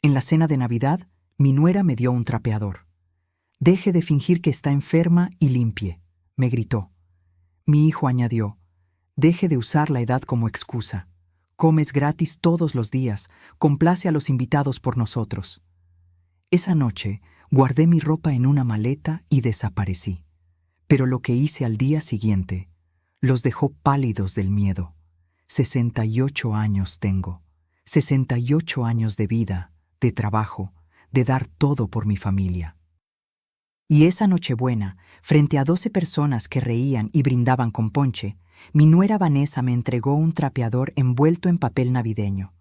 En la cena de Navidad, mi nuera me dio un trapeador. «Deje de fingir que está enferma y limpie», me gritó. Mi hijo añadió: «Deje de usar la edad como excusa. Comes gratis todos los días, complace a los invitados por nosotros». Esa noche, guardé mi ropa en una maleta y desaparecí. Pero lo que hice al día siguiente los dejó pálidos del miedo. 68 años tengo. 68 años de vida, de trabajo, de dar todo por mi familia. Y esa Nochebuena, frente a 12 personas que reían y brindaban con ponche, mi nuera Vanessa me entregó un trapeador envuelto en papel navideño.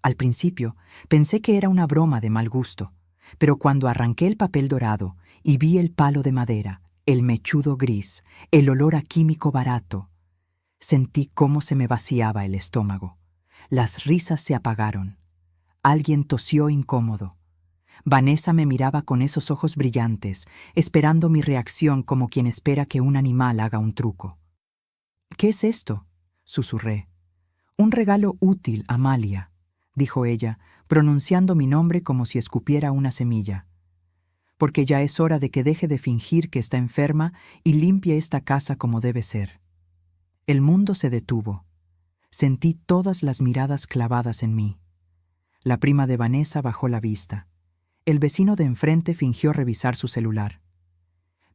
Al principio, pensé que era una broma de mal gusto, pero cuando arranqué el papel dorado y vi el palo de madera, el mechudo gris, el olor a químico barato, sentí cómo se me vaciaba el estómago. Las risas se apagaron. Alguien tosió incómodo. Vanessa me miraba con esos ojos brillantes, esperando mi reacción como quien espera que un animal haga un truco. «¿Qué es esto?», susurré. «Un regalo útil, Amalia», dijo ella, pronunciando mi nombre como si escupiera una semilla. «Porque ya es hora de que deje de fingir que está enferma y limpie esta casa como debe ser». El mundo se detuvo. Sentí todas las miradas clavadas en mí. La prima de Vanessa bajó la vista. El vecino de enfrente fingió revisar su celular.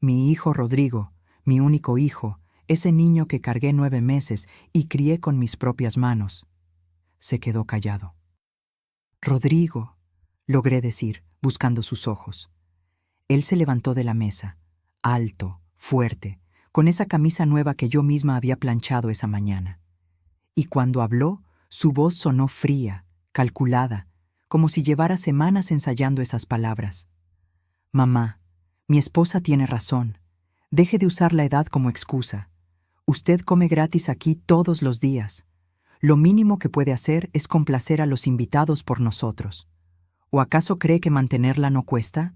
Mi hijo Rodrigo, mi único hijo, ese niño que cargué 9 meses y crié con mis propias manos, se quedó callado. «Rodrigo», logré decir, buscando sus ojos. Él se levantó de la mesa, alto, fuerte, con esa camisa nueva que yo misma había planchado esa mañana. Y cuando habló, su voz sonó fría, calculada, como si llevara semanas ensayando esas palabras. «Mamá, mi esposa tiene razón. Deje de usar la edad como excusa. Usted come gratis aquí todos los días. Lo mínimo que puede hacer es complacer a los invitados por nosotros. ¿O acaso cree que mantenerla no cuesta?».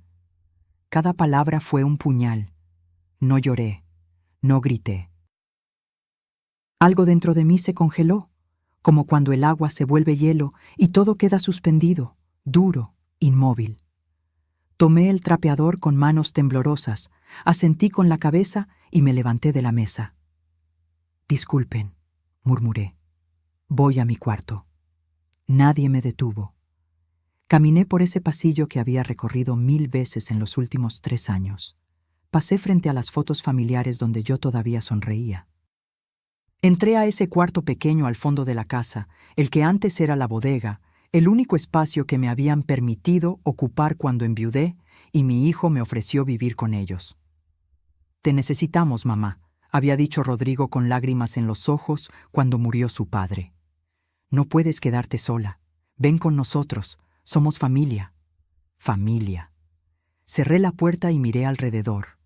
Cada palabra fue un puñal. No lloré, no grité. Algo dentro de mí se congeló, como cuando el agua se vuelve hielo y todo queda suspendido, duro, inmóvil. Tomé el trapeador con manos temblorosas, asentí con la cabeza y me levanté de la mesa. «Disculpen», murmuré. «Voy a mi cuarto». Nadie me detuvo. Caminé por ese pasillo que había recorrido 1000 veces en los últimos 3 años. Pasé frente a las fotos familiares donde yo todavía sonreía. Entré a ese cuarto pequeño al fondo de la casa, el que antes era la bodega, el único espacio que me habían permitido ocupar cuando enviudé y mi hijo me ofreció vivir con ellos. «Te necesitamos, mamá», había dicho Rodrigo con lágrimas en los ojos cuando murió su padre. «No puedes quedarte sola. Ven con nosotros. Somos familia». Familia. Cerré la puerta y miré alrededor.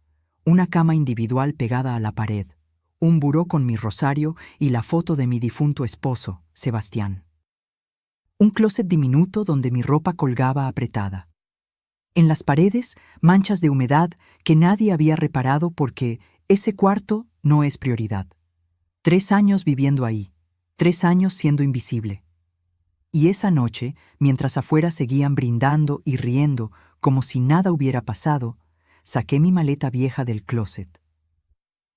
Una cama individual pegada a la pared, un buró con mi rosario y la foto de mi difunto esposo, Sebastián. Un closet diminuto donde mi ropa colgaba apretada. En las paredes, manchas de humedad que nadie había reparado porque ese cuarto no es prioridad. 3 años viviendo ahí, 3 años siendo invisible. Y esa noche, mientras afuera seguían brindando y riendo como si nada hubiera pasado, saqué mi maleta vieja del closet.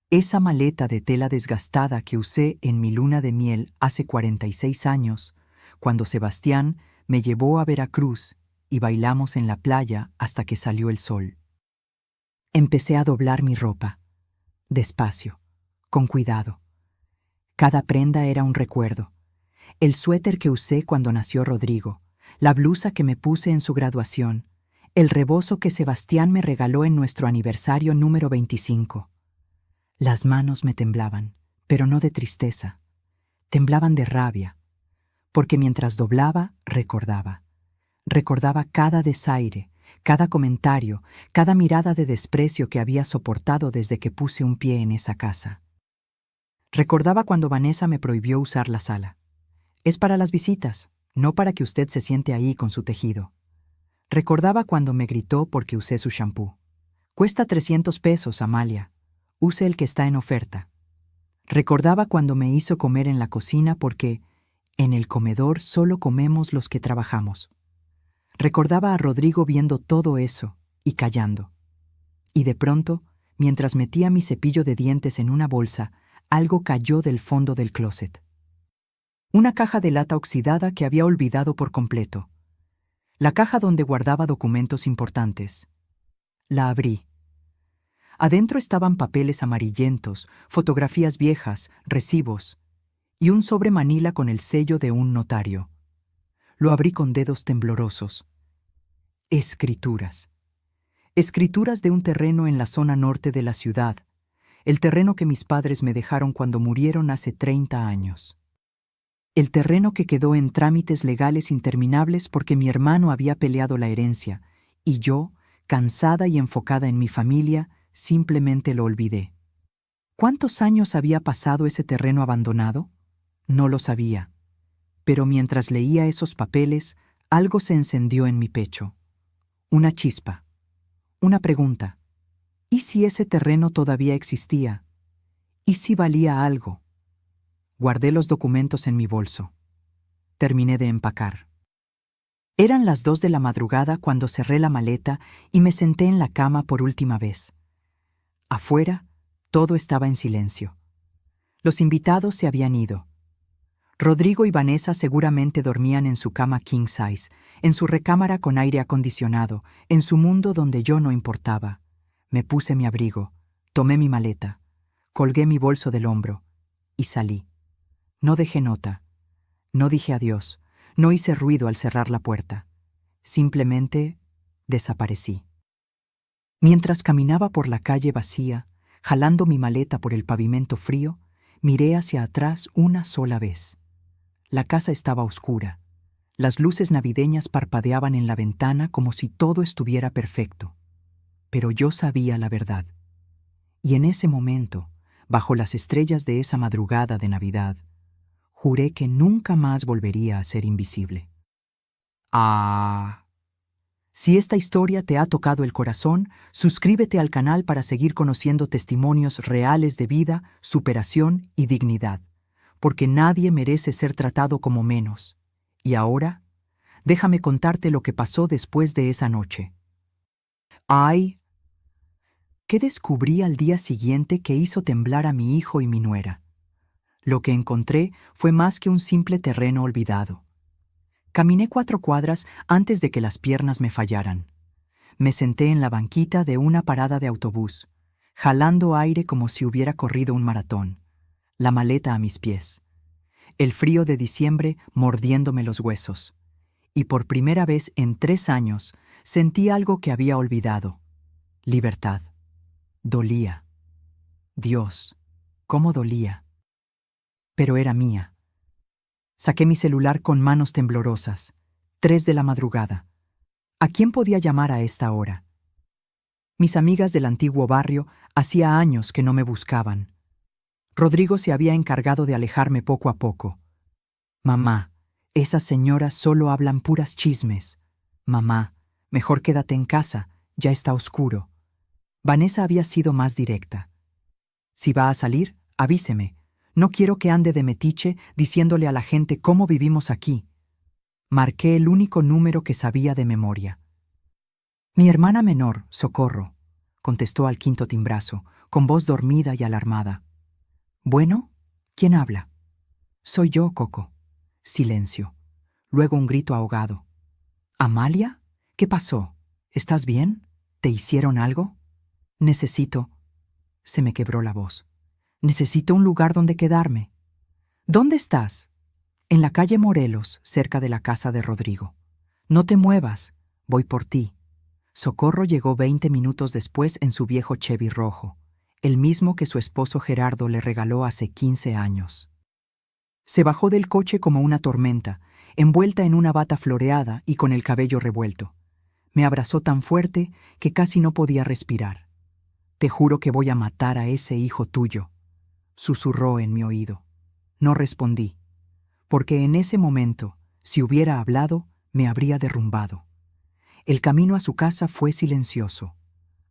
Esa maleta de tela desgastada que usé en mi luna de miel hace 46 años, cuando Sebastián me llevó a Veracruz y bailamos en la playa hasta que salió el sol. Empecé a doblar mi ropa, despacio, con cuidado. Cada prenda era un recuerdo. El suéter que usé cuando nació Rodrigo, la blusa que me puse en su graduación, el rebozo que Sebastián me regaló en nuestro aniversario número 25. Las manos me temblaban, pero no de tristeza. Temblaban de rabia, porque mientras doblaba, recordaba. Recordaba cada desaire, cada comentario, cada mirada de desprecio que había soportado desde que puse un pie en esa casa. Recordaba cuando Vanessa me prohibió usar la sala. «Es para las visitas, no para que usted se siente ahí con su tejido». Recordaba cuando me gritó porque usé su shampoo. «Cuesta 300 pesos, Amalia. Use el que está en oferta». Recordaba cuando me hizo comer en la cocina porque en el comedor solo comemos los que trabajamos. Recordaba a Rodrigo viendo todo eso y callando. Y de pronto, mientras metía mi cepillo de dientes en una bolsa, algo cayó del fondo del closet. Una caja de lata oxidada que había olvidado por completo. La caja donde guardaba documentos importantes. La abrí. Adentro estaban papeles amarillentos, fotografías viejas, recibos, y un sobre manila con el sello de un notario. Lo abrí con dedos temblorosos. Escrituras. Escrituras de un terreno en la zona norte de la ciudad, el terreno que mis padres me dejaron cuando murieron hace 30 años. El terreno que quedó en trámites legales interminables porque mi hermano había peleado la herencia, y yo, cansada y enfocada en mi familia, simplemente lo olvidé. ¿Cuántos años había pasado ese terreno abandonado? No lo sabía. Pero mientras leía esos papeles, algo se encendió en mi pecho. Una chispa. Una pregunta. ¿Y si ese terreno todavía existía? ¿Y si valía algo? Guardé los documentos en mi bolso. Terminé de empacar. Eran las 2 de la madrugada cuando cerré la maleta y me senté en la cama por última vez. Afuera, todo estaba en silencio. Los invitados se habían ido. Rodrigo y Vanessa seguramente dormían en su cama king size, en su recámara con aire acondicionado, en su mundo donde yo no importaba. Me puse mi abrigo, tomé mi maleta, colgué mi bolso del hombro y salí. No dejé nota, no dije adiós, no hice ruido al cerrar la puerta. Simplemente desaparecí. Mientras caminaba por la calle vacía, jalando mi maleta por el pavimento frío, miré hacia atrás una sola vez. La casa estaba oscura. Las luces navideñas parpadeaban en la ventana como si todo estuviera perfecto. Pero yo sabía la verdad. Y en ese momento, bajo las estrellas de esa madrugada de Navidad, juré que nunca más volvería a ser invisible. Si esta historia te ha tocado el corazón, suscríbete al canal para seguir conociendo testimonios reales de vida, superación y dignidad, porque nadie merece ser tratado como menos. Y ahora, déjame contarte lo que pasó después de esa noche. ¿Qué descubrí al día siguiente que hizo temblar a mi hijo y mi nuera? Lo que encontré fue más que un simple terreno olvidado. Caminé 4 cuadras antes de que las piernas me fallaran. Me senté en la banquita de una parada de autobús, jalando aire como si hubiera corrido un maratón, la maleta a mis pies, el frío de diciembre mordiéndome los huesos. Y por primera vez en 3 años sentí algo que había olvidado: libertad. Dolía. Dios, cómo dolía. Pero era mía. Saqué mi celular con manos temblorosas. 3 de la madrugada. ¿A quién podía llamar a esta hora? Mis amigas del antiguo barrio hacía años que no me buscaban. Rodrigo se había encargado de alejarme poco a poco. Mamá, esas señoras solo hablan puras chismes. Mamá, mejor quédate en casa, ya está oscuro. Vanessa había sido más directa. Si va a salir, avíseme. No quiero que ande de metiche diciéndole a la gente cómo vivimos aquí. Marqué el único número que sabía de memoria. Mi hermana menor, Socorro, contestó al 5.º timbrazo, con voz dormida y alarmada. ¿Bueno? ¿Quién habla? Soy yo, Coco. Silencio. Luego un grito ahogado. ¿Amalia? ¿Qué pasó? ¿Estás bien? ¿Te hicieron algo? Necesito... Se me quebró la voz. Necesito un lugar donde quedarme. ¿Dónde estás? En la calle Morelos, cerca de la casa de Rodrigo. No te muevas, voy por ti. Socorro llegó 20 minutos después en su viejo Chevy rojo, el mismo que su esposo Gerardo le regaló hace 15 años. Se bajó del coche como una tormenta, envuelta en una bata floreada y con el cabello revuelto. Me abrazó tan fuerte que casi no podía respirar. Te juro que voy a matar a ese hijo tuyo, susurró en mi oído. No respondí, porque en ese momento, si hubiera hablado, me habría derrumbado. El camino a su casa fue silencioso.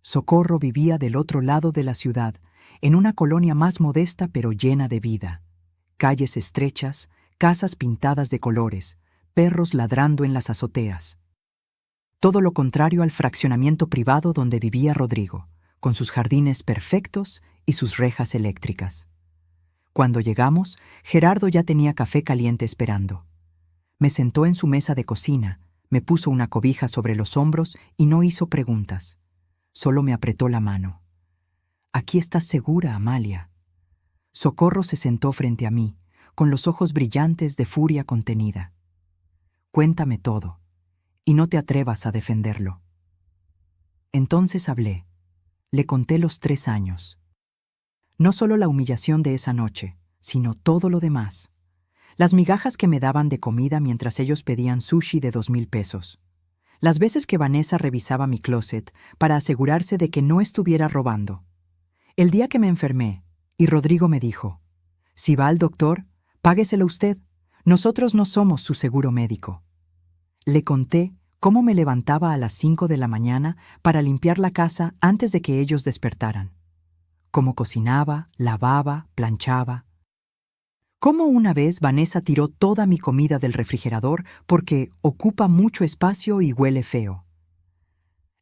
Socorro vivía del otro lado de la ciudad, en una colonia más modesta pero llena de vida. Calles estrechas, casas pintadas de colores, perros ladrando en las azoteas. Todo lo contrario al fraccionamiento privado donde vivía Rodrigo, con sus jardines perfectos y sus rejas eléctricas. Cuando llegamos, Gerardo ya tenía café caliente esperando. Me sentó en su mesa de cocina, me puso una cobija sobre los hombros y no hizo preguntas. Solo me apretó la mano. «Aquí estás segura, Amalia». Socorro se sentó frente a mí, con los ojos brillantes de furia contenida. «Cuéntame todo, y no te atrevas a defenderlo». Entonces hablé. Le conté los 3 años. No solo la humillación de esa noche, sino todo lo demás. Las migajas que me daban de comida mientras ellos pedían sushi de 2,000 pesos. Las veces que Vanessa revisaba mi closet para asegurarse de que no estuviera robando. El día que me enfermé, y Rodrigo me dijo, «Si va al doctor, págueselo usted. Nosotros no somos su seguro médico». Le conté cómo me levantaba a las 5 de la mañana para limpiar la casa antes de que ellos despertaran. Cómo cocinaba, lavaba, planchaba. Cómo una vez Vanessa tiró toda mi comida del refrigerador porque ocupa mucho espacio y huele feo.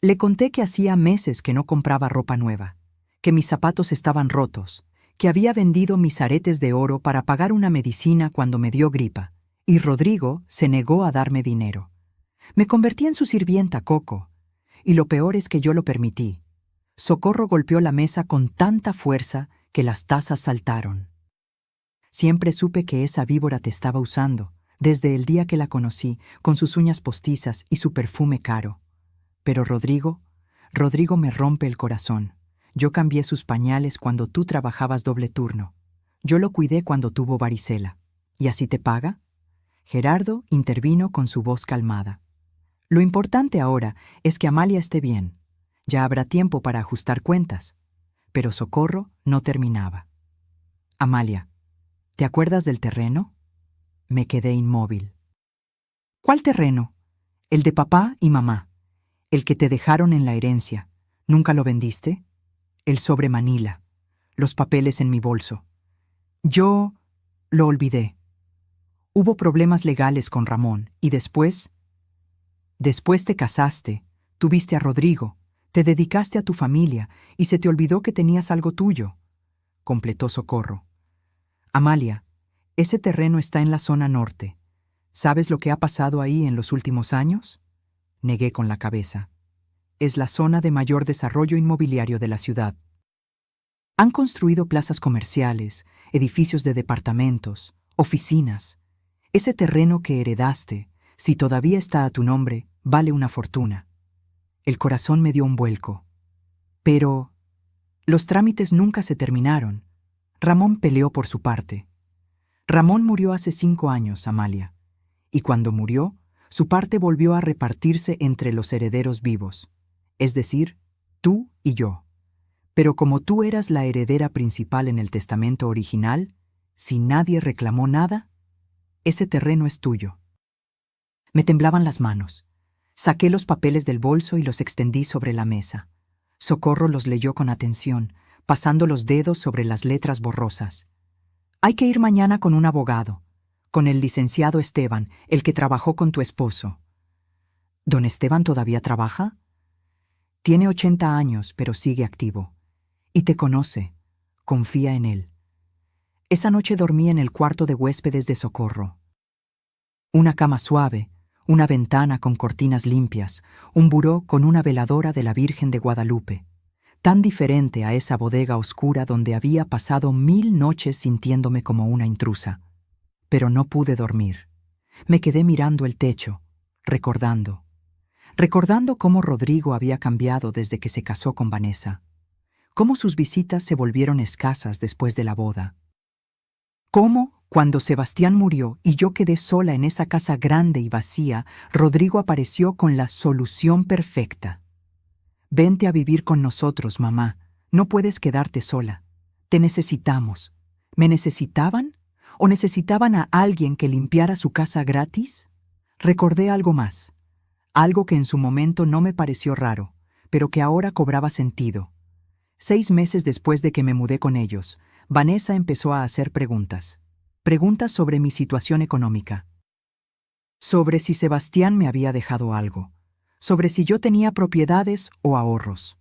Le conté que hacía meses que no compraba ropa nueva, que mis zapatos estaban rotos, que había vendido mis aretes de oro para pagar una medicina cuando me dio gripa, y Rodrigo se negó a darme dinero. Me convertí en su sirvienta, Coco, y lo peor es que yo lo permití. Socorro golpeó la mesa con tanta fuerza que las tazas saltaron. Siempre supe que esa víbora te estaba usando, desde el día que la conocí, con sus uñas postizas y su perfume caro. Pero Rodrigo me rompe el corazón. Yo cambié sus pañales cuando tú trabajabas doble turno. Yo lo cuidé cuando tuvo varicela. ¿Y así te paga? Gerardo intervino con su voz calmada. Lo importante ahora es que Amalia esté bien. Ya habrá tiempo para ajustar cuentas. Pero Socorro no terminaba. Amalia, ¿te acuerdas del terreno? Me quedé inmóvil. ¿Cuál terreno? El de papá y mamá. El que te dejaron en la herencia. ¿Nunca lo vendiste? El sobre Manila. Los papeles en mi bolso. Yo lo olvidé. Hubo problemas legales con Ramón y después te casaste, tuviste a Rodrigo, te dedicaste a tu familia y se te olvidó que tenías algo tuyo, completó Socorro. Amalia, ese terreno está en la zona norte. ¿Sabes lo que ha pasado ahí en los últimos años? Negué con la cabeza. Es la zona de mayor desarrollo inmobiliario de la ciudad. Han construido plazas comerciales, edificios de departamentos, oficinas. Ese terreno que heredaste, si todavía está a tu nombre, vale una fortuna. El corazón me dio un vuelco. Pero los trámites nunca se terminaron. Ramón peleó por su parte. Ramón murió hace 5 años, Amalia. Y cuando murió, su parte volvió a repartirse entre los herederos vivos. Es decir, tú y yo. Pero como tú eras la heredera principal en el testamento original, si nadie reclamó nada, ese terreno es tuyo. Me temblaban las manos. Saqué los papeles del bolso y los extendí sobre la mesa. Socorro los leyó con atención, pasando los dedos sobre las letras borrosas. Hay que ir mañana con un abogado, con el licenciado Esteban, el que trabajó con tu esposo. ¿Don Esteban todavía trabaja? Tiene 80 años, pero sigue activo. Y te conoce. Confía en él. Esa noche dormí en el cuarto de huéspedes de Socorro. Una cama suave, una ventana con cortinas limpias, un buró con una veladora de la Virgen de Guadalupe, tan diferente a esa bodega oscura donde había pasado 1000 noches sintiéndome como una intrusa. Pero no pude dormir. Me quedé mirando el techo, recordando cómo Rodrigo había cambiado desde que se casó con Vanessa, cómo sus visitas se volvieron escasas después de la boda, cómo, cuando Sebastián murió y yo quedé sola en esa casa grande y vacía, Rodrigo apareció con la solución perfecta. Vente a vivir con nosotros, mamá. No puedes quedarte sola. Te necesitamos. ¿Me necesitaban? ¿O necesitaban a alguien que limpiara su casa gratis? Recordé algo más. Algo que en su momento no me pareció raro, pero que ahora cobraba sentido. 6 meses después de que me mudé con ellos, Vanessa empezó a hacer preguntas. Preguntas sobre mi situación económica. Sobre si Sebastián me había dejado algo. sobre si yo tenía propiedades o ahorros.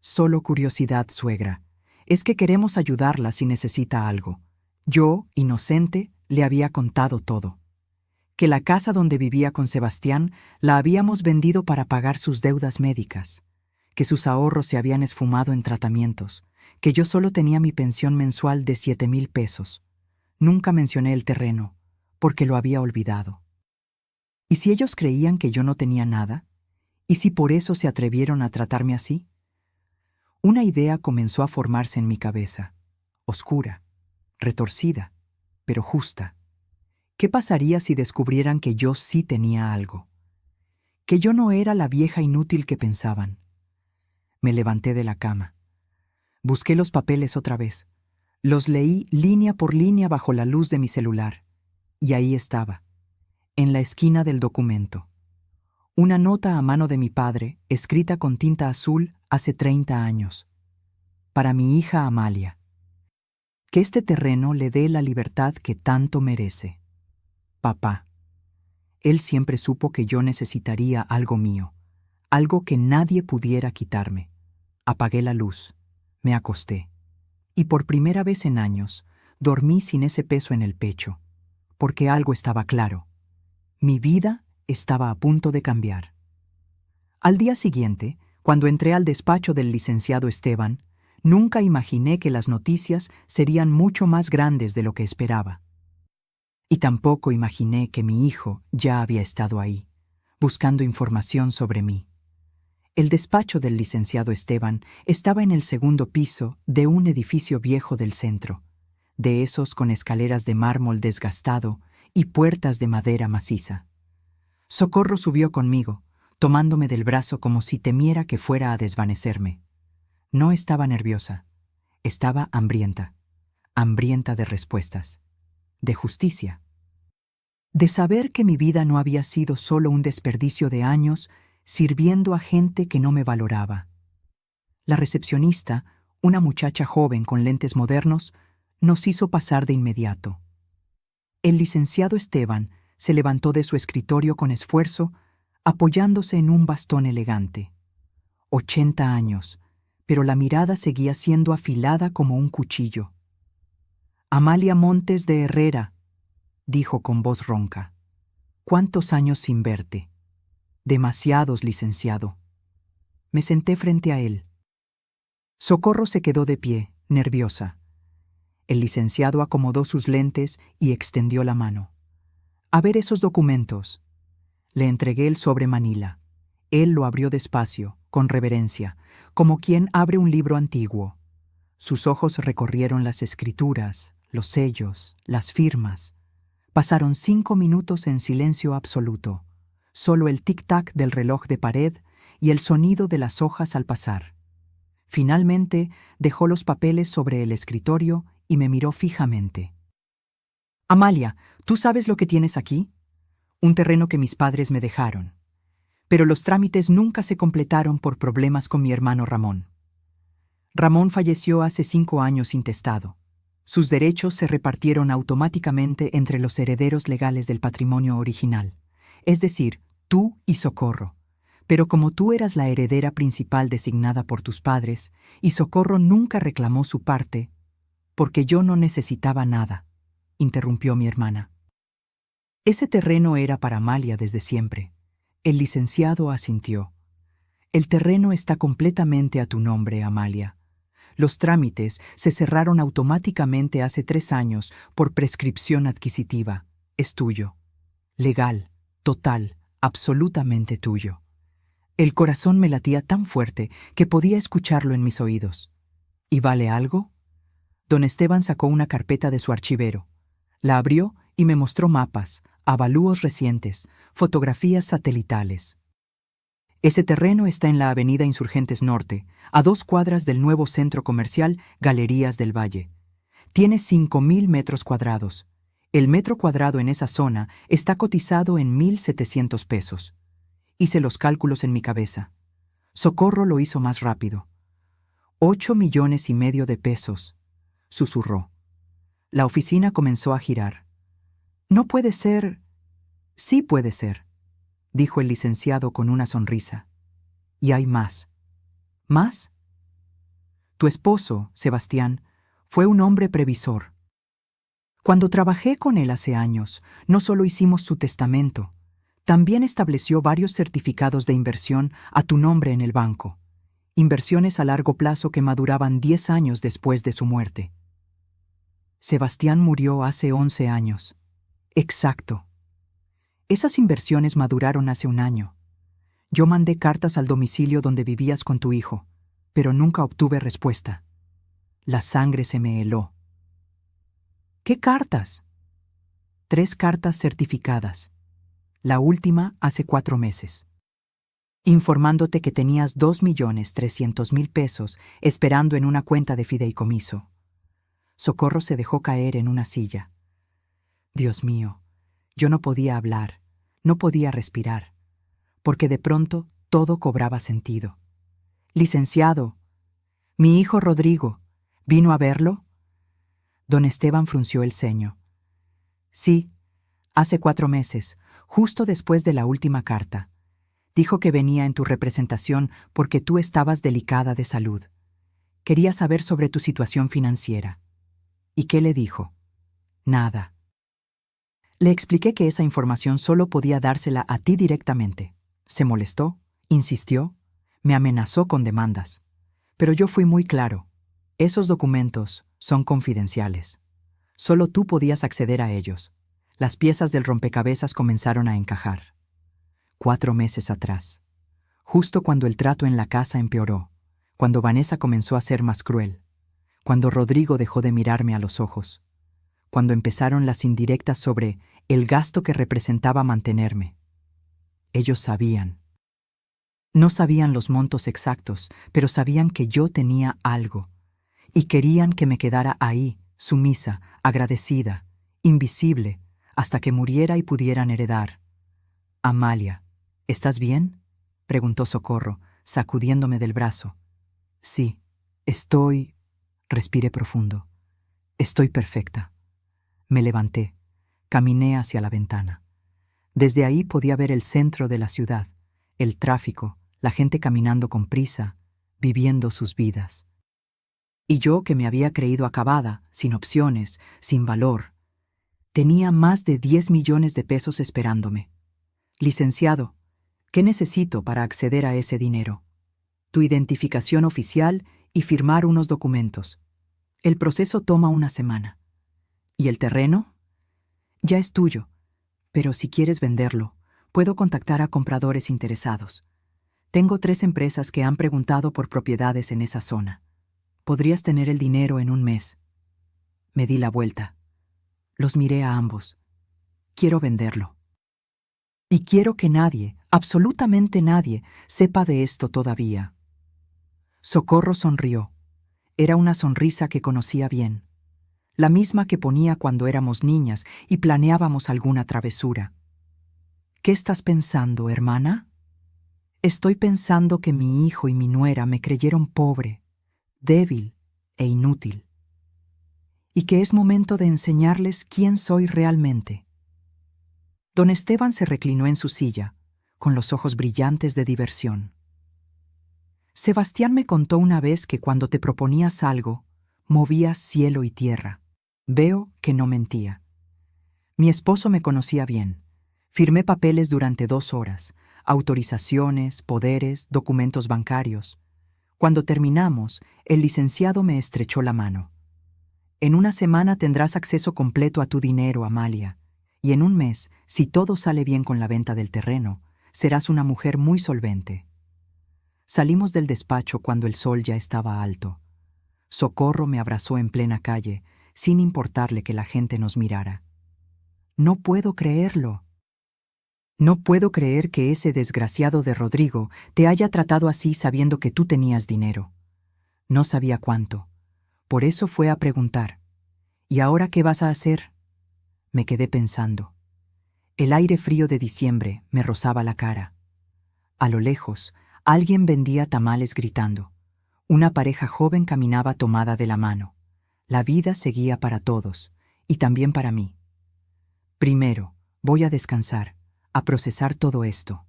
Solo curiosidad, suegra. Es que queremos ayudarla si necesita algo. Yo, inocente, le había contado todo. Que la casa donde vivía con Sebastián la habíamos vendido para pagar sus deudas médicas, que sus ahorros se habían esfumado en tratamientos, que yo solo tenía mi pensión mensual de 7,000 pesos. Nunca mencioné el terreno, porque lo había olvidado. ¿Y si ellos creían que yo no tenía nada? ¿Y si por eso se atrevieron a tratarme así? Una idea comenzó a formarse en mi cabeza, oscura, retorcida, pero justa. ¿Qué pasaría si descubrieran que yo sí tenía algo? Que yo no era la vieja inútil que pensaban. Me levanté de la cama. Busqué los papeles otra vez. Los leí línea por línea bajo la luz de mi celular. Y ahí estaba, en la esquina del documento. Una nota a mano de mi padre, escrita con tinta azul hace 30 años. Para mi hija Amalia. Que este terreno le dé la libertad que tanto merece. Papá. Él siempre supo que yo necesitaría algo mío, algo que nadie pudiera quitarme. Apagué la luz, me acosté, y por primera vez en años dormí sin ese peso en el pecho, porque algo estaba claro. Mi vida estaba a punto de cambiar. Al día siguiente, cuando entré al despacho del licenciado Esteban, nunca imaginé que las noticias serían mucho más grandes de lo que esperaba. Y tampoco imaginé que mi hijo ya había estado ahí, buscando información sobre mí. El despacho del licenciado Esteban estaba en el segundo piso de un edificio viejo del centro, de esos con escaleras de mármol desgastado y puertas de madera maciza. Socorro subió conmigo, tomándome del brazo como si temiera que fuera a desvanecerme. No estaba nerviosa, estaba hambrienta de respuestas, de justicia. De saber que mi vida no había sido solo un desperdicio de años sirviendo a gente que no me valoraba. La recepcionista, una muchacha joven con lentes modernos, nos hizo pasar de inmediato. El licenciado Esteban se levantó de su escritorio con esfuerzo, apoyándose en un bastón elegante. 80 años, pero la mirada seguía siendo afilada como un cuchillo. Amalia Montes de Herrera, dijo con voz ronca. ¿Cuántos años sin verte? Demasiados, licenciado. Me senté frente a él. Socorro se quedó de pie, nerviosa. El licenciado acomodó sus lentes y extendió la mano. A ver esos documentos. Le entregué el sobre manila. Él lo abrió despacio, con reverencia, como quien abre un libro antiguo. Sus ojos recorrieron las escrituras, los sellos, las firmas. Pasaron 5 minutos en silencio absoluto, solo el tic-tac del reloj de pared y el sonido de las hojas al pasar. Finalmente dejó los papeles sobre el escritorio y me miró fijamente. Amalia, ¿tú sabes lo que tienes aquí? Un terreno que mis padres me dejaron. Pero los trámites nunca se completaron por problemas con mi hermano Ramón. Ramón falleció hace 5 años intestado. Sus derechos se repartieron automáticamente entre los herederos legales del patrimonio original, es decir, tú y Socorro. Pero como tú eras la heredera principal designada por tus padres, y Socorro nunca reclamó su parte, porque yo no necesitaba nada, interrumpió mi hermana. Ese terreno era para Amalia desde siempre. El licenciado asintió. El terreno está completamente a tu nombre, Amalia. Los trámites se cerraron automáticamente hace 3 años por prescripción adquisitiva. Es tuyo. Legal, total, absolutamente tuyo. El corazón me latía tan fuerte que podía escucharlo en mis oídos. ¿Y vale algo? Don Esteban sacó una carpeta de su archivero. La abrió y me mostró mapas, avalúos recientes, fotografías satelitales. Ese terreno está en la avenida Insurgentes Norte, a 2 cuadras del nuevo centro comercial Galerías del Valle. Tiene 5,000 metros cuadrados. El metro cuadrado en esa zona está cotizado en 1,700 pesos. Hice los cálculos en mi cabeza. Socorro lo hizo más rápido. 8,5 millones de pesos, susurró. La oficina comenzó a girar. No puede ser. Sí puede ser. dijo el licenciado con una sonrisa. Y hay más. ¿Más? Tu esposo, Sebastián, fue un hombre previsor. Cuando trabajé con él hace años, no solo hicimos su testamento, también estableció varios certificados de inversión a tu nombre en el banco. Inversiones a largo plazo que maduraban 10 años después de su muerte. Sebastián murió hace 11 años. Exacto. Esas inversiones maduraron hace un año. Yo mandé cartas al domicilio donde vivías con tu hijo, pero nunca obtuve respuesta. La sangre se me heló. ¿Qué cartas? 3 cartas certificadas. La última hace 4 meses. Informándote que tenías 2.300.000 pesos esperando en una cuenta de fideicomiso. Socorro se dejó caer en una silla. Dios mío, yo no podía hablar, no podía respirar, porque de pronto todo cobraba sentido. Licenciado, mi hijo Rodrigo, ¿vino a verlo? Don Esteban frunció el ceño. Sí, hace 4 meses, justo después de la última carta. Dijo que venía en tu representación porque tú estabas delicada de salud. Quería saber sobre tu situación financiera. ¿Y qué le dijo? Nada. Le expliqué que esa información solo podía dársela a ti directamente. Se molestó, insistió, me amenazó con demandas. Pero yo fui muy claro. Esos documentos son confidenciales. Solo tú podías acceder a ellos. Las piezas del rompecabezas comenzaron a encajar. 4 meses atrás. Justo cuando el trato en la casa empeoró, cuando Vanessa comenzó a ser más cruel, cuando Rodrigo dejó de mirarme a los ojos, cuando empezaron las indirectas sobre el gasto que representaba mantenerme. Ellos sabían. No sabían los montos exactos, pero sabían que yo tenía algo, y querían que me quedara ahí, sumisa, agradecida, invisible, hasta que muriera y pudieran heredar. Amalia, ¿estás bien?, preguntó Socorro, sacudiéndome del brazo. Sí, estoy... Respiré profundo. Estoy perfecta. Me levanté. Caminé hacia la ventana. Desde ahí podía ver el centro de la ciudad, el tráfico, la gente caminando con prisa, viviendo sus vidas. Y yo, que me había creído acabada, sin opciones, sin valor, tenía más de 10 millones de pesos esperándome. Licenciado, ¿qué necesito para acceder a ese dinero? Tu identificación oficial y firmar unos documentos. El proceso toma una semana. ¿Y el terreno? Ya es tuyo, pero si quieres venderlo, puedo contactar a compradores interesados. Tengo 3 empresas que han preguntado por propiedades en esa zona. Podrías tener el dinero en un mes. Me di la vuelta. Los miré a ambos. Quiero venderlo. Y quiero que nadie, absolutamente nadie, sepa de esto todavía. Socorro sonrió. Era una sonrisa que conocía bien. La misma que ponía cuando éramos niñas y planeábamos alguna travesura. ¿Qué estás pensando, hermana? Estoy pensando que mi hijo y mi nuera me creyeron pobre, débil e inútil. Y que es momento de enseñarles quién soy realmente. Don Esteban se reclinó en su silla, con los ojos brillantes de diversión. Sebastián me contó una vez que cuando te proponías algo, movías cielo y tierra. Veo que no mentía. Mi esposo me conocía bien. Firmé papeles durante 2 horas, autorizaciones, poderes, documentos bancarios. Cuando terminamos, el licenciado me estrechó la mano. En una semana tendrás acceso completo a tu dinero, Amalia, y en un mes, si todo sale bien con la venta del terreno, serás una mujer muy solvente. Salimos del despacho cuando el sol ya estaba alto. Socorro me abrazó en plena calle, sin importarle que la gente nos mirara. No puedo creerlo. No puedo creer que ese desgraciado de Rodrigo te haya tratado así sabiendo que tú tenías dinero. No sabía cuánto. Por eso fue a preguntar. ¿Y ahora qué vas a hacer? Me quedé pensando. El aire frío de diciembre me rozaba la cara. A lo lejos, alguien vendía tamales gritando. Una pareja joven caminaba tomada de la mano. La vida seguía para todos, y también para mí. Primero, voy a descansar, a procesar todo esto.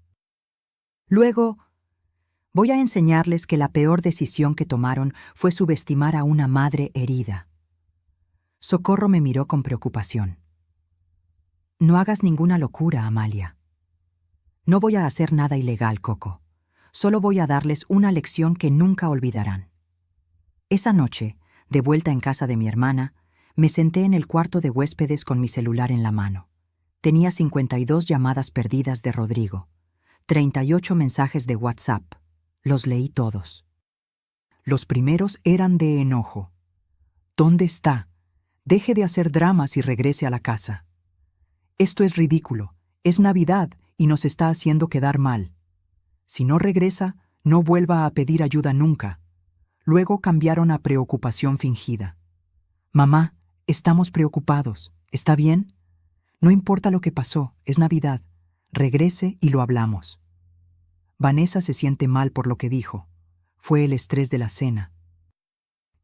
Luego, voy a enseñarles que la peor decisión que tomaron fue subestimar a una madre herida. Socorro me miró con preocupación. No hagas ninguna locura, Amalia. No voy a hacer nada ilegal, Coco. Solo voy a darles una lección que nunca olvidarán. Esa noche, de vuelta en casa de mi hermana, me senté en el cuarto de huéspedes con mi celular en la mano. Tenía 52 llamadas perdidas de Rodrigo, 38 mensajes de WhatsApp. Los leí todos. Los primeros eran de enojo. ¿Dónde está? Deje de hacer dramas y regrese a la casa. Esto es ridículo. Es Navidad y nos está haciendo quedar mal. Si no regresa, no vuelva a pedir ayuda nunca. Luego cambiaron a preocupación fingida. Mamá, estamos preocupados. ¿Está bien? No importa lo que pasó, es Navidad. Regrese y lo hablamos. Vanessa se siente mal por lo que dijo. Fue el estrés de la cena.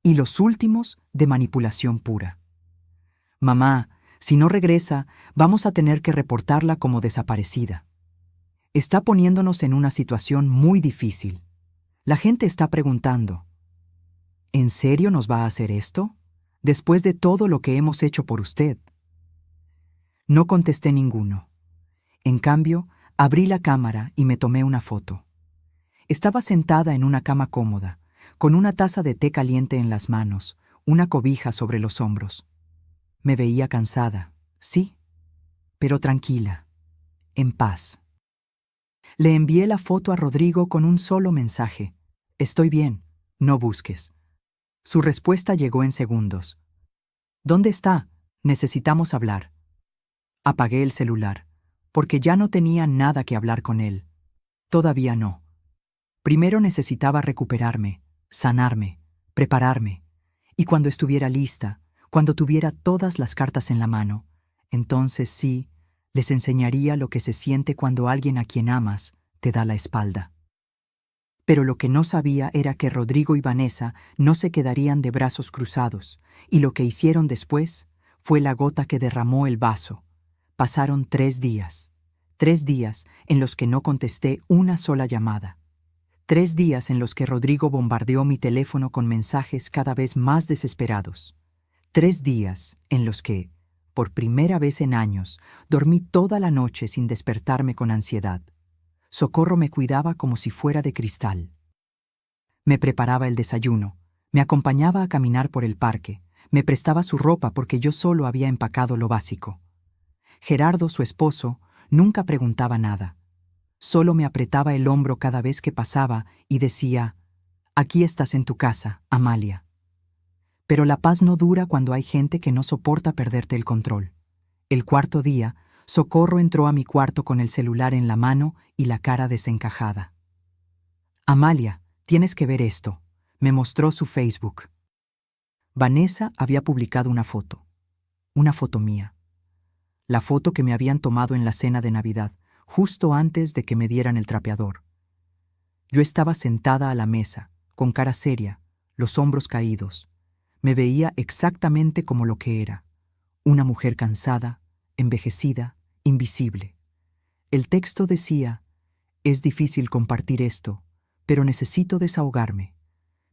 Y los últimos, de manipulación pura. Mamá, si no regresa, vamos a tener que reportarla como desaparecida. Está poniéndonos en una situación muy difícil. La gente está preguntando, ¿en serio nos va a hacer esto? Después de todo lo que hemos hecho por usted. No contesté ninguno. En cambio, abrí la cámara y me tomé una foto. Estaba sentada en una cama cómoda, con una taza de té caliente en las manos, una cobija sobre los hombros. Me veía cansada, sí, pero tranquila, en paz. Le envié la foto a Rodrigo con un solo mensaje. Estoy bien, no busques. Su respuesta llegó en segundos. ¿Dónde está? Necesitamos hablar. Apagué el celular, porque ya no tenía nada que hablar con él. Todavía no. Primero necesitaba recuperarme, sanarme, prepararme, y cuando estuviera lista, cuando tuviera todas las cartas en la mano, entonces sí, les enseñaría lo que se siente cuando alguien a quien amas te da la espalda. Pero lo que no sabía era que Rodrigo y Vanessa no se quedarían de brazos cruzados, y lo que hicieron después fue la gota que derramó el vaso. Pasaron 3 días. 3 días en los que no contesté una sola llamada. 3 días en los que Rodrigo bombardeó mi teléfono con mensajes cada vez más desesperados. 3 días en los que, por primera vez en años, dormí toda la noche sin despertarme con ansiedad. Socorro me cuidaba como si fuera de cristal. Me preparaba el desayuno, me acompañaba a caminar por el parque, me prestaba su ropa porque yo solo había empacado lo básico. Gerardo, su esposo, nunca preguntaba nada. Solo me apretaba el hombro cada vez que pasaba y decía, «Aquí estás en tu casa, Amalia». Pero la paz no dura cuando hay gente que no soporta perderte el control. El 4.º día, Socorro entró a mi cuarto con el celular en la mano y la cara desencajada. «Amalia, tienes que ver esto», me mostró su Facebook. Vanessa había publicado una foto mía. La foto que me habían tomado en la cena de Navidad, justo antes de que me dieran el trapeador. Yo estaba sentada a la mesa, con cara seria, los hombros caídos. Me veía exactamente como lo que era, una mujer cansada, envejecida, invisible. El texto decía, «Es difícil compartir esto, pero necesito desahogarme.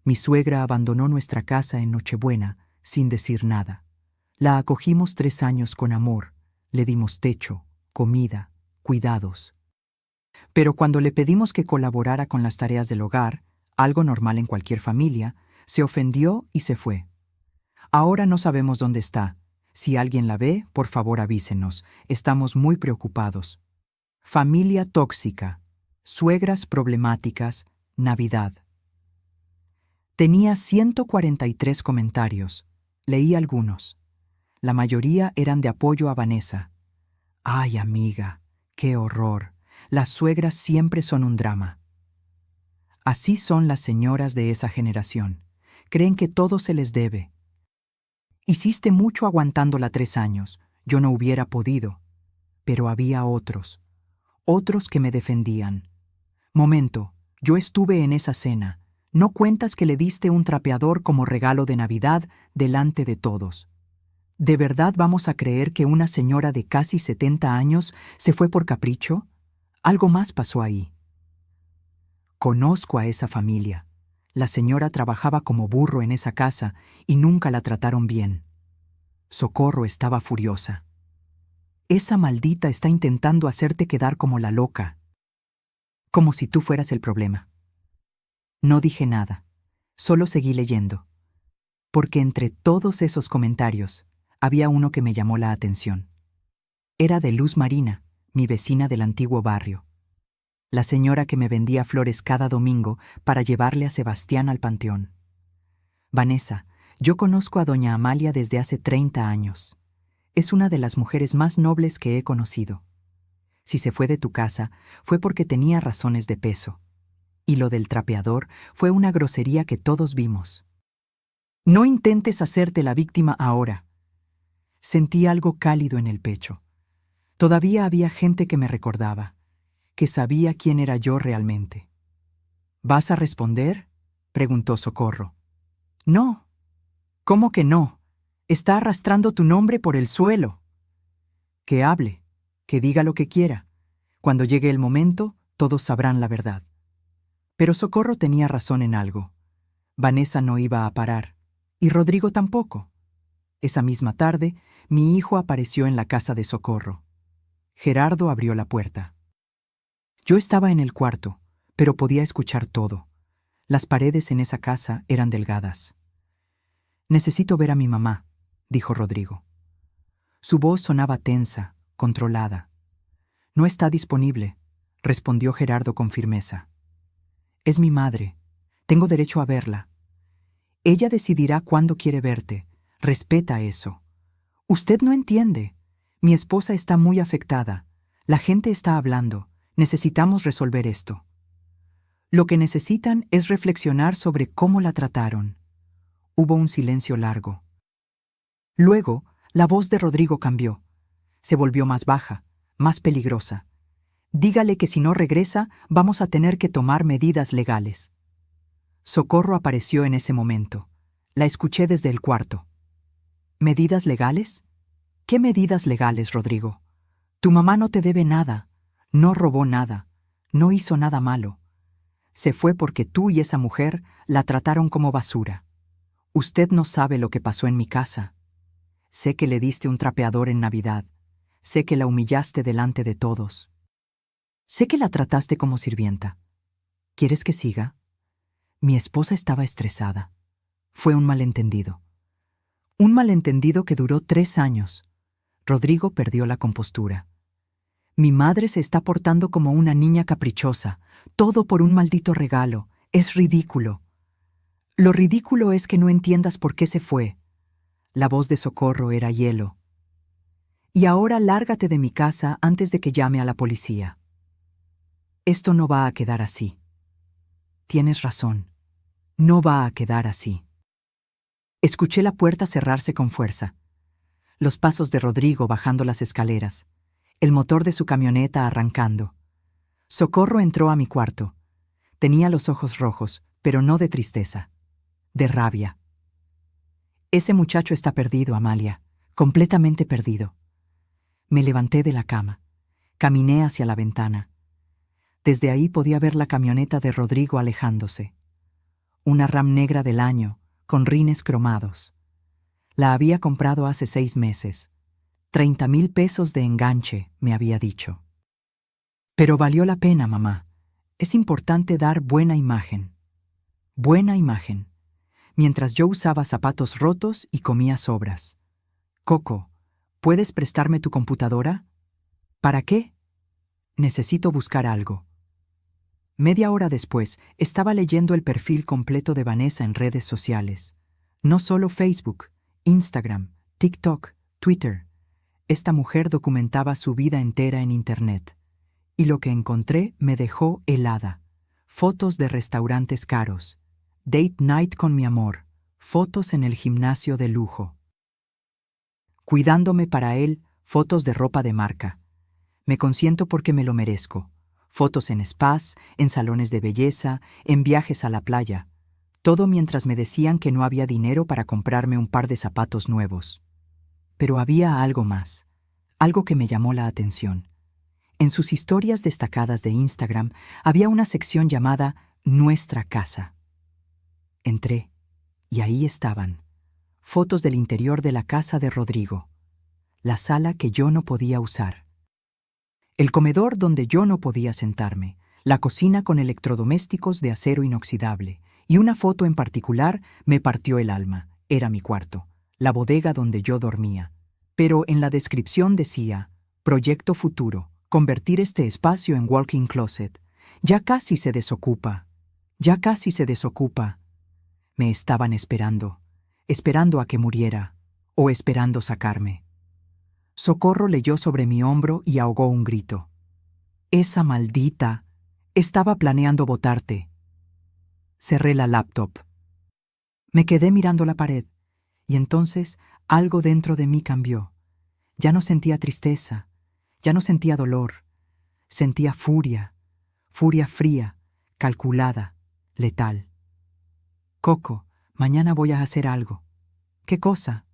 Mi suegra abandonó nuestra casa en Nochebuena sin decir nada. La acogimos 3 años con amor, le dimos techo, comida, cuidados. Pero cuando le pedimos que colaborara con las tareas del hogar, algo normal en cualquier familia, se ofendió y se fue. Ahora no sabemos dónde está. Si alguien la ve, por favor avísenos. Estamos muy preocupados. Familia tóxica. Suegras problemáticas. Navidad». Tenía 143 comentarios. Leí algunos. La mayoría eran de apoyo a Vanessa. «Ay, amiga, qué horror. Las suegras siempre son un drama». Así son las señoras de esa generación. Creen que todo se les debe. Hiciste mucho aguantándola 3 años. Yo no hubiera podido. Pero había otros que me defendían. «Momento, yo estuve en esa cena. No cuentas que le diste un trapeador como regalo de Navidad delante de todos». ¿De verdad vamos a creer que una señora de casi 70 años se fue por capricho? Algo más pasó ahí. Conozco a esa familia. La señora trabajaba como burro en esa casa y nunca la trataron bien. Socorro estaba furiosa. Esa maldita está intentando hacerte quedar como la loca. Como si tú fueras el problema. No dije nada, solo seguí leyendo. Porque entre todos esos comentarios, había uno que me llamó la atención. Era de Luz Marina, mi vecina del antiguo barrio. La señora que me vendía flores cada domingo para llevarle a Sebastián al panteón. Vanessa, yo conozco a doña Amalia desde hace 30 años. Es una de las mujeres más nobles que he conocido. Si se fue de tu casa, fue porque tenía razones de peso. Y lo del trapeador fue una grosería que todos vimos. No intentes hacerte la víctima ahora. Sentí algo cálido en el pecho. Todavía había gente que me recordaba, que sabía quién era yo realmente. ¿Vas a responder?, preguntó Socorro. No. ¿Cómo que no? Está arrastrando tu nombre por el suelo. Que hable, que diga lo que quiera. Cuando llegue el momento, todos sabrán la verdad. Pero Socorro tenía razón en algo. Vanessa no iba a parar, y Rodrigo tampoco. Esa misma tarde, mi hijo apareció en la casa de Socorro. Gerardo abrió la puerta. Yo estaba en el cuarto, pero podía escuchar todo. Las paredes en esa casa eran delgadas. Necesito ver a mi mamá, dijo Rodrigo. Su voz sonaba tensa, controlada. No está disponible, respondió Gerardo con firmeza. Es mi madre. Tengo derecho a verla. Ella decidirá cuándo quiere verte. Respeta eso. Usted no entiende. Mi esposa está muy afectada. La gente está hablando. Necesitamos resolver esto. Lo que necesitan es reflexionar sobre cómo la trataron. Hubo un silencio largo. Luego, la voz de Rodrigo cambió. Se volvió más baja, más peligrosa. Dígale que si no regresa, vamos a tener que tomar medidas legales. Socorro apareció en ese momento. La escuché desde el cuarto. ¿Medidas legales? ¿Qué medidas legales, Rodrigo? Tu mamá no te debe nada. No robó nada. No hizo nada malo. Se fue porque tú y esa mujer la trataron como basura. Usted no sabe lo que pasó en mi casa. Sé que le diste un trapeador en Navidad. Sé que la humillaste delante de todos. Sé que la trataste como sirvienta. ¿Quieres que siga? Mi esposa estaba estresada. Fue un malentendido. Un malentendido que duró 3 años. Rodrigo perdió la compostura. Mi madre se está portando como una niña caprichosa, todo por un maldito regalo. Es ridículo. Lo ridículo es que no entiendas por qué se fue. La voz de Socorro era hielo. Y ahora lárgate de mi casa antes de que llame a la policía. Esto no va a quedar así. Tienes razón. No va a quedar así. Escuché la puerta cerrarse con fuerza. Los pasos de Rodrigo bajando las escaleras. El motor de su camioneta arrancando. Socorro entró a mi cuarto. Tenía los ojos rojos, pero no de tristeza. De rabia. Ese muchacho está perdido, Amalia. Completamente perdido. Me levanté de la cama. Caminé hacia la ventana. Desde ahí podía ver la camioneta de Rodrigo alejándose. Una Ram negra del año, con rines cromados. La había comprado hace 6 meses. 30,000 pesos de enganche, me había dicho. Pero valió la pena, mamá. Es importante dar buena imagen. Buena imagen. Mientras yo usaba zapatos rotos y comía sobras. Coco, ¿puedes prestarme tu computadora? ¿Para qué? Necesito buscar algo. Media hora después, estaba leyendo el perfil completo de Vanessa en redes sociales. No solo Facebook, Instagram, TikTok, Twitter. Esta mujer documentaba su vida entera en Internet. Y lo que encontré me dejó helada. Fotos de restaurantes caros. Date night con mi amor. Fotos en el gimnasio de lujo. Cuidándome para él, fotos de ropa de marca. Me consiento porque me lo merezco. Fotos en spas, en salones de belleza, en viajes a la playa. Todo mientras me decían que no había dinero para comprarme un par de zapatos nuevos. Pero había algo más, algo que me llamó la atención. En sus historias destacadas de Instagram había una sección llamada Nuestra casa. Entré, y ahí estaban, fotos del interior de la casa de Rodrigo, la sala que yo no podía usar, el comedor donde yo no podía sentarme, la cocina con electrodomésticos de acero inoxidable, y una foto en particular me partió el alma. Era mi cuarto, la bodega donde yo dormía. Pero en la descripción decía, Proyecto futuro, convertir este espacio en walk-in closet. Ya casi se desocupa. Ya casi se desocupa. Me estaban esperando a que muriera, o esperando sacarme. Socorro leyó sobre mi hombro y ahogó un grito. Esa maldita estaba planeando botarte. Cerré la laptop. Me quedé mirando la pared, y entonces algo dentro de mí cambió. Ya no sentía tristeza, ya no sentía dolor. Sentía furia, furia fría, calculada, letal. Coco, mañana voy a hacer algo. ¿Qué cosa?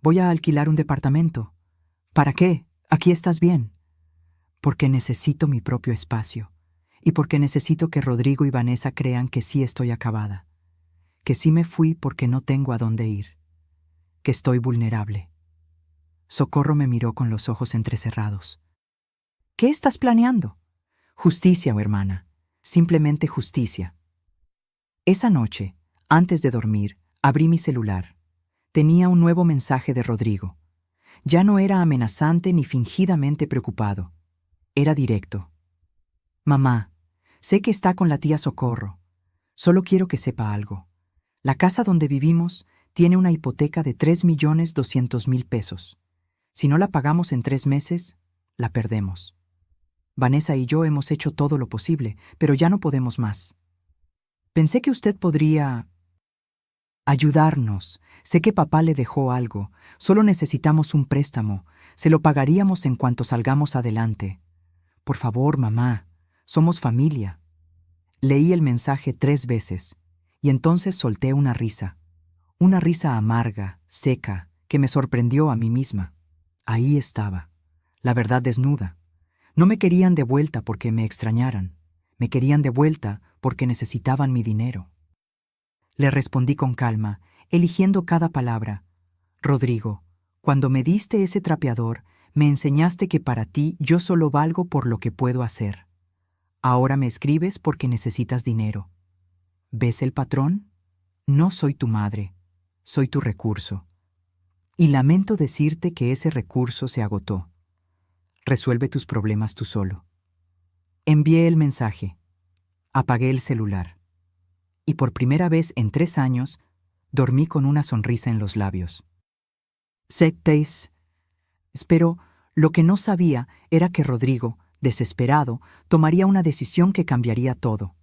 Voy a alquilar un departamento. ¿Para qué? Aquí estás bien. Porque necesito mi propio espacio. Y porque necesito que Rodrigo y Vanessa crean que sí estoy acabada. Que sí me fui porque no tengo a dónde ir. Que estoy vulnerable. Socorro me miró con los ojos entrecerrados. ¿Qué estás planeando? Justicia, hermana. Simplemente justicia. Esa noche, antes de dormir, abrí mi celular. Tenía un nuevo mensaje de Rodrigo. Ya no era amenazante ni fingidamente preocupado. Era directo. Mamá, sé que está con la tía Socorro. Solo quiero que sepa algo. La casa donde vivimos tiene una hipoteca de 3.200.000 pesos. Si no la pagamos en 3 meses, la perdemos. Vanessa y yo hemos hecho todo lo posible, pero ya no podemos más. Pensé que usted podría ayudarnos. Sé que papá le dejó algo. Solo necesitamos un préstamo. Se lo pagaríamos en cuanto salgamos adelante. Por favor, mamá. Somos familia. Leí el mensaje 3 veces, y entonces solté una risa. Una risa amarga, seca, que me sorprendió a mí misma. Ahí estaba, la verdad desnuda. No me querían de vuelta porque me extrañaran. Me querían de vuelta porque necesitaban mi dinero. Le respondí con calma, eligiendo cada palabra. Rodrigo, cuando me diste ese trapeador, me enseñaste que para ti yo solo valgo por lo que puedo hacer. Ahora me escribes porque necesitas dinero. ¿Ves el patrón? No soy tu madre, soy tu recurso. Y lamento decirte que ese recurso se agotó. Resuelve tus problemas tú solo. Envié el mensaje. Apagué el celular. Y por primera vez en 3 años, dormí con una sonrisa en los labios. Pero lo que no sabía era que Rodrigo, desesperado, tomaría una decisión que cambiaría todo.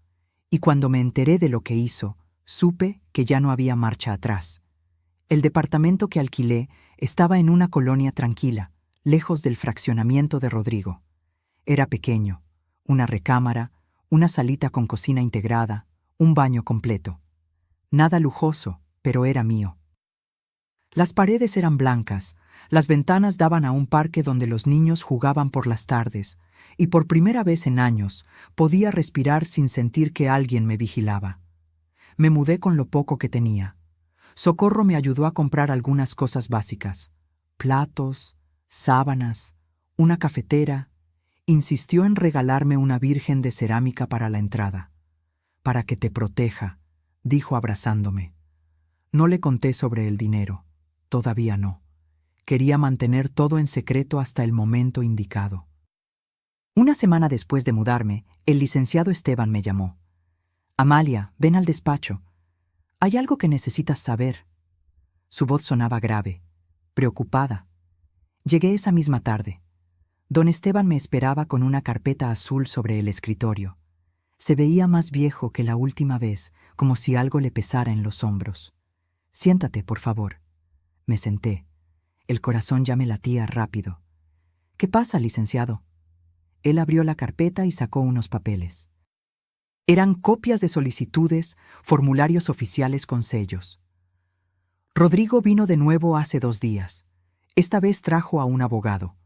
Y cuando me enteré de lo que hizo, supe que ya no había marcha atrás. El departamento que alquilé estaba en una colonia tranquila, lejos del fraccionamiento de Rodrigo. Era pequeño, una recámara, una salita con cocina integrada, un baño completo. Nada lujoso, pero era mío. Las paredes eran blancas, las ventanas daban a un parque donde los niños jugaban por las tardes, y por primera vez en años podía respirar sin sentir que alguien me vigilaba. Me mudé con lo poco que tenía. Socorro me ayudó a comprar algunas cosas básicas: platos, sábanas, una cafetera. Insistió en regalarme una virgen de cerámica para la entrada. Para que te proteja, dijo abrazándome. No le conté sobre el dinero. Todavía no. Quería mantener todo en secreto hasta el momento indicado. Una semana después de mudarme, el licenciado Esteban me llamó. Amalia, ven al despacho. Hay algo que necesitas saber. Su voz sonaba grave, preocupada. Llegué esa misma tarde. Don Esteban me esperaba con una carpeta azul sobre el escritorio. Se veía más viejo que la última vez, como si algo le pesara en los hombros. Siéntate, por favor. Me senté. El corazón ya me latía rápido. ¿Qué pasa, licenciado? Él abrió la carpeta y sacó unos papeles. Eran copias de solicitudes, formularios oficiales con sellos. Rodrigo vino de nuevo hace 2 días. Esta vez trajo a un abogado.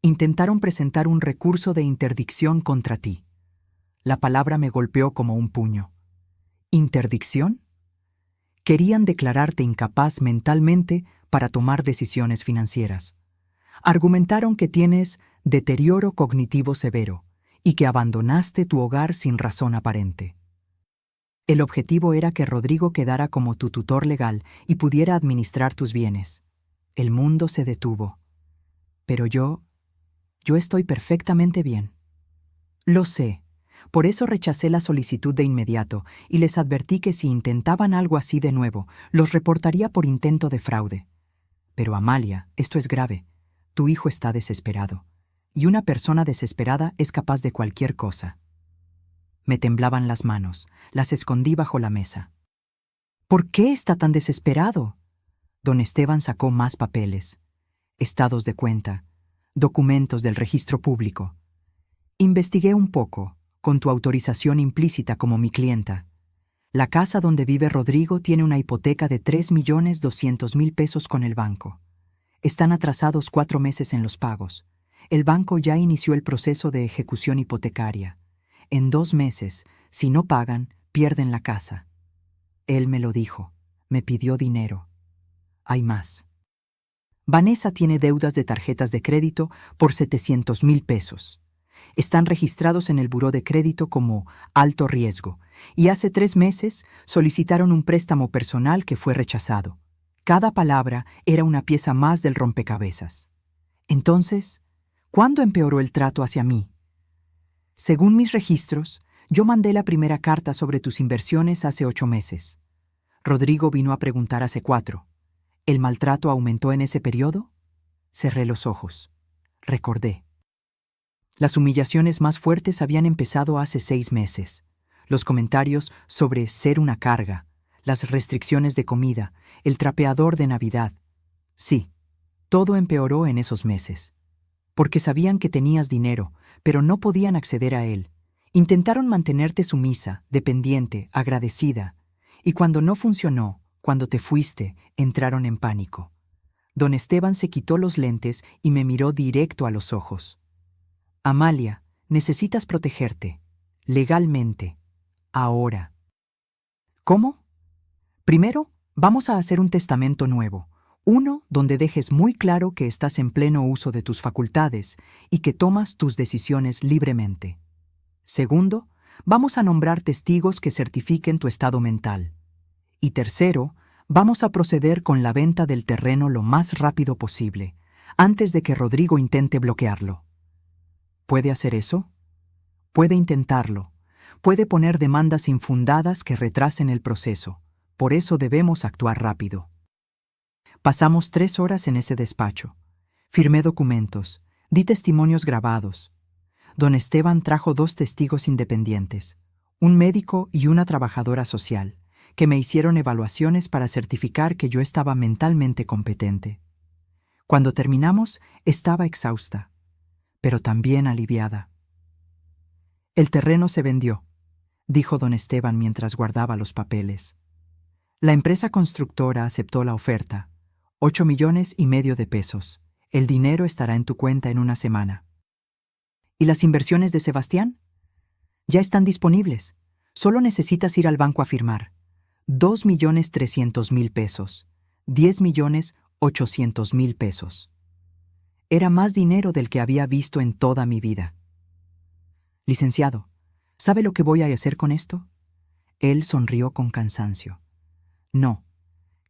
Intentaron presentar un recurso de interdicción contra ti. La palabra me golpeó como un puño. ¿Interdicción? Querían declararte incapaz mentalmente para tomar decisiones financieras. Argumentaron que tienes deterioro cognitivo severo y que abandonaste tu hogar sin razón aparente. El objetivo era que Rodrigo quedara como tu tutor legal y pudiera administrar tus bienes. El mundo se detuvo. Pero yo estoy perfectamente bien. Lo sé. Por eso rechacé la solicitud de inmediato y les advertí que si intentaban algo así de nuevo, los reportaría por intento de fraude. Pero Amalia, esto es grave. Tu hijo está desesperado. Y una persona desesperada es capaz de cualquier cosa. Me temblaban las manos, las escondí bajo la mesa. ¿Por qué está tan desesperado? Don Esteban sacó más papeles, estados de cuenta, documentos del registro público. Investigué un poco, con tu autorización implícita como mi clienta. La casa donde vive Rodrigo tiene una hipoteca de 3.200.000 pesos con el banco. Están atrasados 4 meses en los pagos. El banco ya inició el proceso de ejecución hipotecaria. En 2 meses, si no pagan, pierden la casa. Él me lo dijo. Me pidió dinero. Hay más. Vanessa tiene deudas de tarjetas de crédito por 700.000 pesos. Están registrados en el buró de crédito como alto riesgo y hace 3 meses solicitaron un préstamo personal que fue rechazado. Cada palabra era una pieza más del rompecabezas. Entonces, ¿cuándo empeoró el trato hacia mí? Según mis registros, yo mandé la primera carta sobre tus inversiones hace 8 meses. Rodrigo vino a preguntar hace 4. ¿El maltrato aumentó en ese periodo? Cerré los ojos. Recordé. Las humillaciones más fuertes habían empezado hace 6 meses. Los comentarios sobre ser una carga, las restricciones de comida, el trapeador de Navidad. Sí, todo empeoró en esos meses. Porque sabían que tenías dinero, pero no podían acceder a él. Intentaron mantenerte sumisa, dependiente, agradecida. Y cuando no funcionó, cuando te fuiste, entraron en pánico. Don Esteban se quitó los lentes y me miró directo a los ojos. Amalia, necesitas protegerte. Legalmente. Ahora. ¿Cómo? Primero, vamos a hacer un testamento nuevo. Uno donde dejes muy claro que estás en pleno uso de tus facultades y que tomas tus decisiones libremente. Segundo, vamos a nombrar testigos que certifiquen tu estado mental. Y tercero, vamos a proceder con la venta del terreno lo más rápido posible, antes de que Rodrigo intente bloquearlo. ¿Puede hacer eso? Puede intentarlo. Puede poner demandas infundadas que retrasen el proceso. Por eso debemos actuar rápido. Pasamos 3 horas en ese despacho. Firmé documentos, di testimonios grabados. Don Esteban trajo 2 testigos independientes, un médico y una trabajadora social, que me hicieron evaluaciones para certificar que yo estaba mentalmente competente. Cuando terminamos, estaba exhausta, pero también aliviada. El terreno se vendió, dijo don Esteban mientras guardaba los papeles. La empresa constructora aceptó la oferta, 8,5 millones de pesos. El dinero estará en tu cuenta en una semana. ¿Y las inversiones de Sebastián? Ya están disponibles. Solo necesitas ir al banco a firmar. 2,300,000 pesos. 10,800,000 pesos. Era más dinero del que había visto en toda mi vida. Licenciado, ¿sabe lo que voy a hacer con esto? Él sonrió con cansancio. No.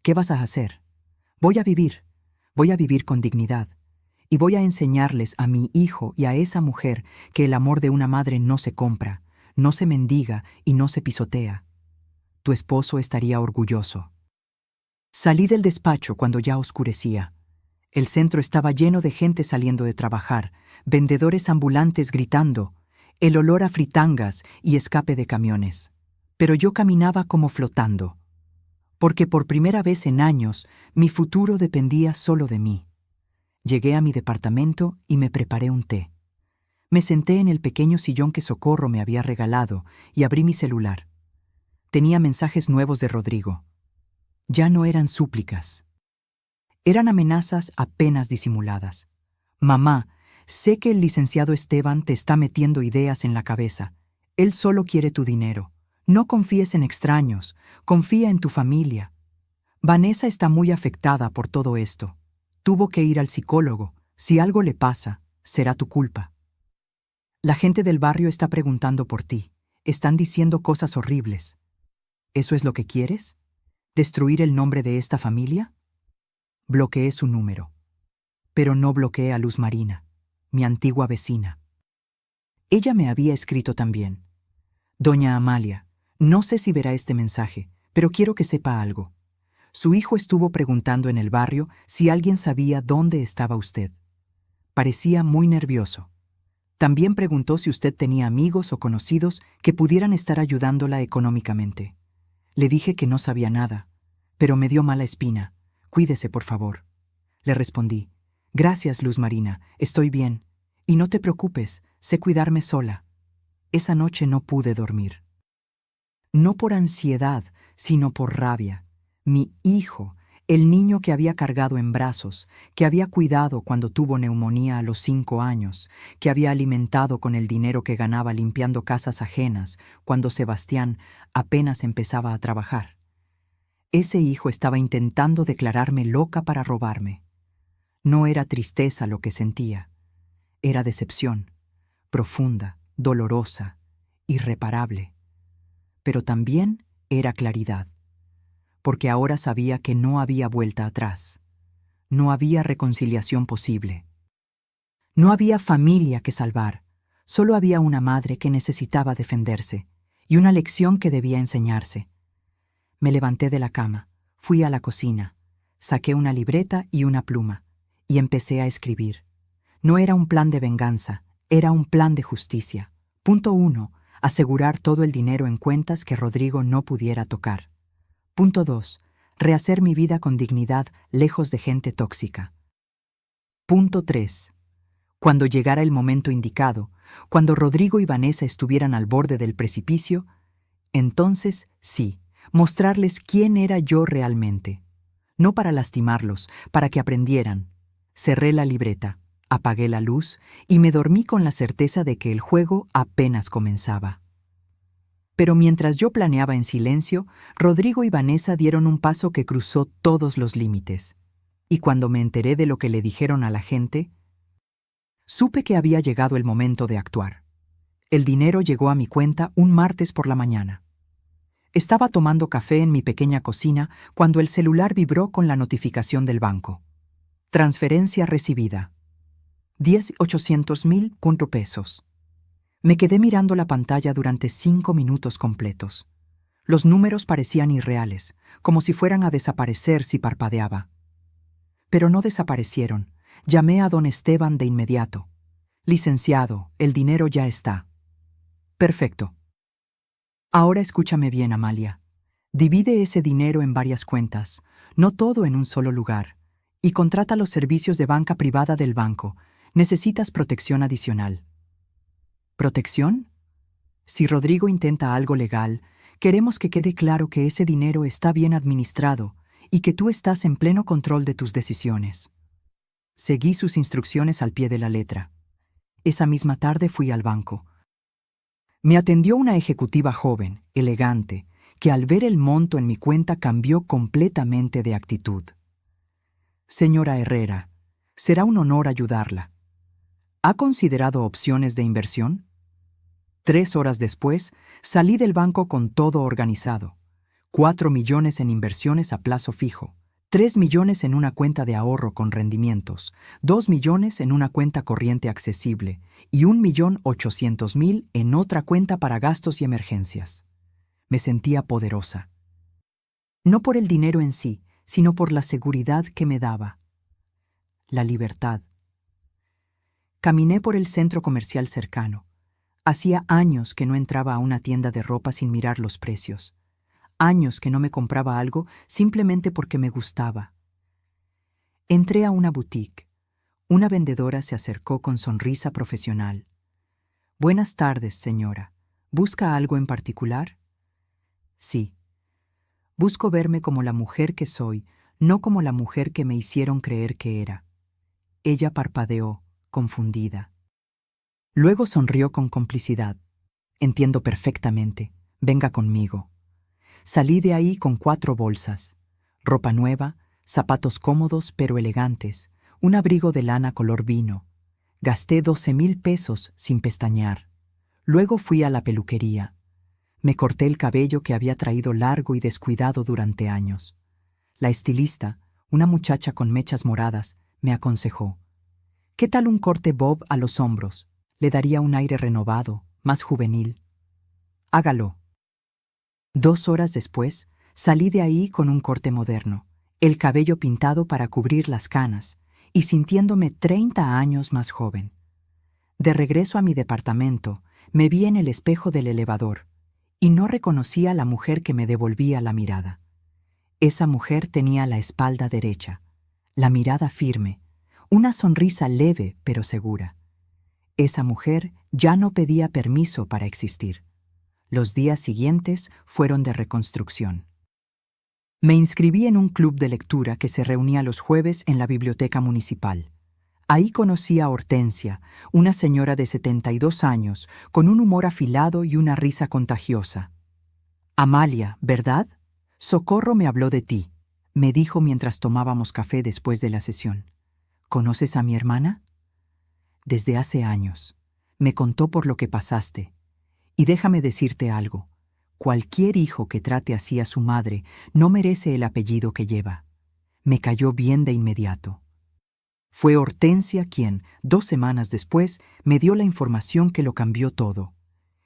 ¿Qué vas a hacer? Voy a vivir con dignidad. Y voy a enseñarles a mi hijo y a esa mujer que el amor de una madre no se compra, no se mendiga y no se pisotea. Tu esposo estaría orgulloso. Salí del despacho cuando ya oscurecía. El centro estaba lleno de gente saliendo de trabajar, vendedores ambulantes gritando, el olor a fritangas y escape de camiones. Pero yo caminaba como flotando, porque por primera vez en años mi futuro dependía solo de mí. Llegué a mi departamento y me preparé un té. Me senté en el pequeño sillón que Socorro me había regalado y abrí mi celular. Tenía mensajes nuevos de Rodrigo. Ya no eran súplicas. Eran amenazas apenas disimuladas. Mamá, sé que el licenciado Esteban te está metiendo ideas en la cabeza. Él solo quiere tu dinero. No confíes en extraños, confía en tu familia. Vanessa está muy afectada por todo esto. Tuvo que ir al psicólogo. Si algo le pasa, será tu culpa. La gente del barrio está preguntando por ti. Están diciendo cosas horribles. ¿Eso es lo que quieres? ¿Destruir el nombre de esta familia? Bloqueé su número. Pero no bloqueé a Luz Marina, mi antigua vecina. Ella me había escrito también. Doña Amalia, no sé si verá este mensaje, pero quiero que sepa algo. Su hijo estuvo preguntando en el barrio si alguien sabía dónde estaba usted. Parecía muy nervioso. También preguntó si usted tenía amigos o conocidos que pudieran estar ayudándola económicamente. Le dije que no sabía nada, pero me dio mala espina. Cuídese, por favor. Le respondí. Gracias, Luz Marina, estoy bien. Y no te preocupes, sé cuidarme sola. Esa noche no pude dormir. No por ansiedad, sino por rabia. Mi hijo, el niño que había cargado en brazos, que había cuidado cuando tuvo neumonía a los 5 años, que había alimentado con el dinero que ganaba limpiando casas ajenas cuando Sebastián apenas empezaba a trabajar. Ese hijo estaba intentando declararme loca para robarme. No era tristeza lo que sentía, era decepción, profunda, dolorosa, irreparable. Pero también era claridad, porque ahora sabía que no había vuelta atrás. No había reconciliación posible. No había familia que salvar, solo había una madre que necesitaba defenderse y una lección que debía enseñarse. Me levanté de la cama, fui a la cocina, saqué una libreta y una pluma y empecé a escribir. No era un plan de venganza, era un plan de justicia. Punto 1. Asegurar todo el dinero en cuentas que Rodrigo no pudiera tocar. Punto 2. Rehacer mi vida con dignidad lejos de gente tóxica. Punto 3. Cuando llegara el momento indicado, cuando Rodrigo y Vanessa estuvieran al borde del precipicio, entonces sí, mostrarles quién era yo realmente. No para lastimarlos, para que aprendieran. Cerré la libreta, apagué la luz y me dormí con la certeza de que el juego apenas comenzaba. Pero mientras yo planeaba en silencio, Rodrigo y Vanessa dieron un paso que cruzó todos los límites. Y cuando me enteré de lo que le dijeron a la gente, supe que había llegado el momento de actuar. El dinero llegó a mi cuenta un martes por la mañana. Estaba tomando café en mi pequeña cocina cuando el celular vibró con la notificación del banco. Transferencia recibida. 10,800,000 pesos. Me quedé mirando la pantalla durante 5 minutos completos. Los números parecían irreales, como si fueran a desaparecer si parpadeaba. Pero no desaparecieron. Llamé a don Esteban de inmediato. Licenciado, el dinero ya está. Perfecto. Ahora escúchame bien, Amalia. Divide ese dinero en varias cuentas, no todo en un solo lugar, y contrata los servicios de banca privada del banco. Necesitas protección adicional. ¿Protección? Si Rodrigo intenta algo legal, queremos que quede claro que ese dinero está bien administrado y que tú estás en pleno control de tus decisiones. Seguí sus instrucciones al pie de la letra. Esa misma tarde fui al banco. Me atendió una ejecutiva joven, elegante, que al ver el monto en mi cuenta cambió completamente de actitud. Señora Herrera, será un honor ayudarla. ¿Ha considerado opciones de inversión? 3 horas después, salí del banco con todo organizado. 4 millones en inversiones a plazo fijo, 3 millones en una cuenta de ahorro con rendimientos, 2 millones en una cuenta corriente accesible y 1,800,000 en otra cuenta para gastos y emergencias. Me sentía poderosa. No por el dinero en sí, sino por la seguridad que me daba. La libertad. Caminé por el centro comercial cercano. Hacía años que no entraba a una tienda de ropa sin mirar los precios. Años que no me compraba algo simplemente porque me gustaba. Entré a una boutique. Una vendedora se acercó con sonrisa profesional. Buenas tardes, señora. ¿Busca algo en particular? Sí. Busco verme como la mujer que soy, no como la mujer que me hicieron creer que era. Ella parpadeó, confundida. Luego sonrió con complicidad. Entiendo perfectamente. Venga conmigo. Salí de ahí con 4 bolsas. Ropa nueva, zapatos cómodos pero elegantes, un abrigo de lana color vino. Gasté 12,000 pesos sin pestañear. Luego fui a la peluquería. Me corté el cabello que había traído largo y descuidado durante años. La estilista, una muchacha con mechas moradas, me aconsejó: ¿qué tal un corte bob a los hombros? Le daría un aire renovado, más juvenil. Hágalo. 2 horas después, salí de ahí con un corte moderno, el cabello pintado para cubrir las canas, y sintiéndome 30 años más joven. De regreso a mi departamento, me vi en el espejo del elevador, y no reconocí a la mujer que me devolvía la mirada. Esa mujer tenía la espalda derecha, la mirada firme, una sonrisa leve pero segura. Esa mujer ya no pedía permiso para existir. Los días siguientes fueron de reconstrucción. Me inscribí en un club de lectura que se reunía los jueves en la biblioteca municipal. Ahí conocí a Hortensia, una señora de 72 años, con un humor afilado y una risa contagiosa. Amalia, ¿verdad? Socorro me habló de ti, me dijo mientras tomábamos café después de la sesión. ¿Conoces a mi hermana? Desde hace años. Me contó por lo que pasaste. Y déjame decirte algo. Cualquier hijo que trate así a su madre no merece el apellido que lleva. Me cayó bien de inmediato. Fue Hortensia quien, 2 semanas después, me dio la información que lo cambió todo.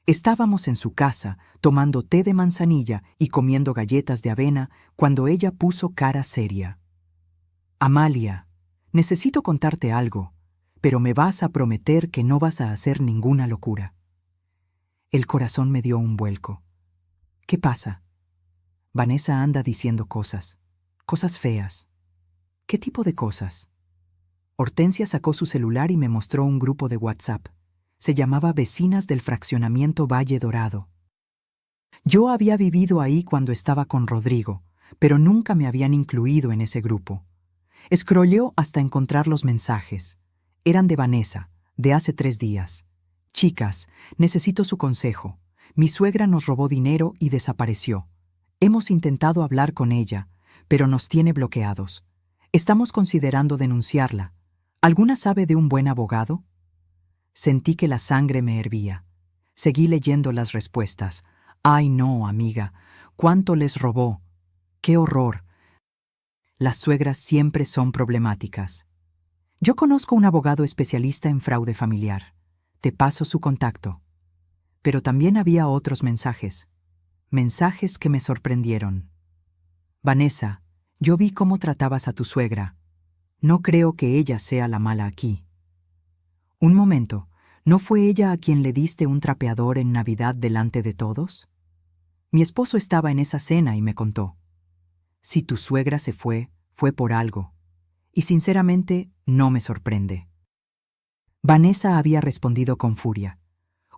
Estábamos en su casa, tomando té de manzanilla y comiendo galletas de avena, cuando ella puso cara seria. Amalia, necesito contarte algo, pero me vas a prometer que no vas a hacer ninguna locura. El corazón me dio un vuelco. ¿Qué pasa? Vanessa anda diciendo cosas feas. ¿Qué tipo de cosas? Hortensia sacó su celular y me mostró un grupo de WhatsApp. Se llamaba Vecinas del Fraccionamiento Valle Dorado. Yo había vivido ahí cuando estaba con Rodrigo, pero nunca me habían incluido en ese grupo. Scrolleó hasta encontrar los mensajes. Eran de Vanessa, de hace 3 días. Chicas, necesito su consejo. Mi suegra nos robó dinero y desapareció. Hemos intentado hablar con ella, pero nos tiene bloqueados. Estamos considerando denunciarla. ¿Alguna sabe de un buen abogado? Sentí que la sangre me hervía. Seguí leyendo las respuestas. Ay, no, amiga. ¿Cuánto les robó? ¡Qué horror! Las suegras siempre son problemáticas. Yo conozco un abogado especialista en fraude familiar. Te paso su contacto. Pero también había otros mensajes. Mensajes que me sorprendieron. Vanessa, yo vi cómo tratabas a tu suegra. No creo que ella sea la mala aquí. Un momento, ¿no fue ella a quien le diste un trapeador en Navidad delante de todos? Mi esposo estaba en esa cena y me contó. Si tu suegra se fue, fue por algo. Y sinceramente, no me sorprende. Vanessa había respondido con furia.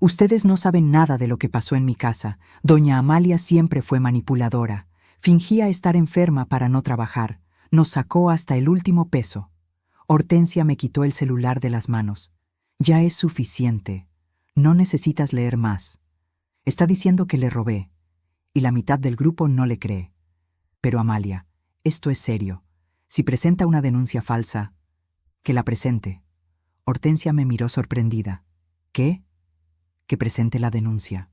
Ustedes no saben nada de lo que pasó en mi casa. Doña Amalia siempre fue manipuladora. Fingía estar enferma para no trabajar. Nos sacó hasta el último peso. Hortensia me quitó el celular de las manos. Ya es suficiente. No necesitas leer más. Está diciendo que le robé. Y la mitad del grupo no le cree. Pero Amalia, esto es serio. Si presenta una denuncia falsa, que la presente. Hortensia me miró sorprendida. ¿Qué? Que presente la denuncia.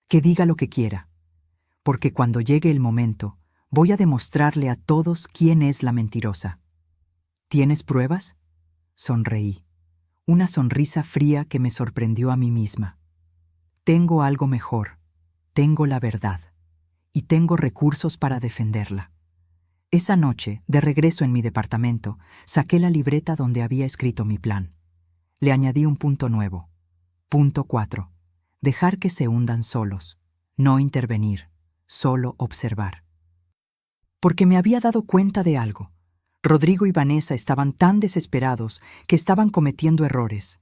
Que diga lo que quiera. Porque cuando llegue el momento, voy a demostrarle a todos quién es la mentirosa. ¿Tienes pruebas? Sonreí. Una sonrisa fría que me sorprendió a mí misma. Tengo algo mejor. Tengo la verdad. Y tengo recursos para defenderla. Esa noche, de regreso en mi departamento, saqué la libreta donde había escrito mi plan. Le añadí un punto nuevo. Punto 4. Dejar que se hundan solos. No intervenir. Solo observar. Porque me había dado cuenta de algo. Rodrigo y Vanessa estaban tan desesperados que estaban cometiendo errores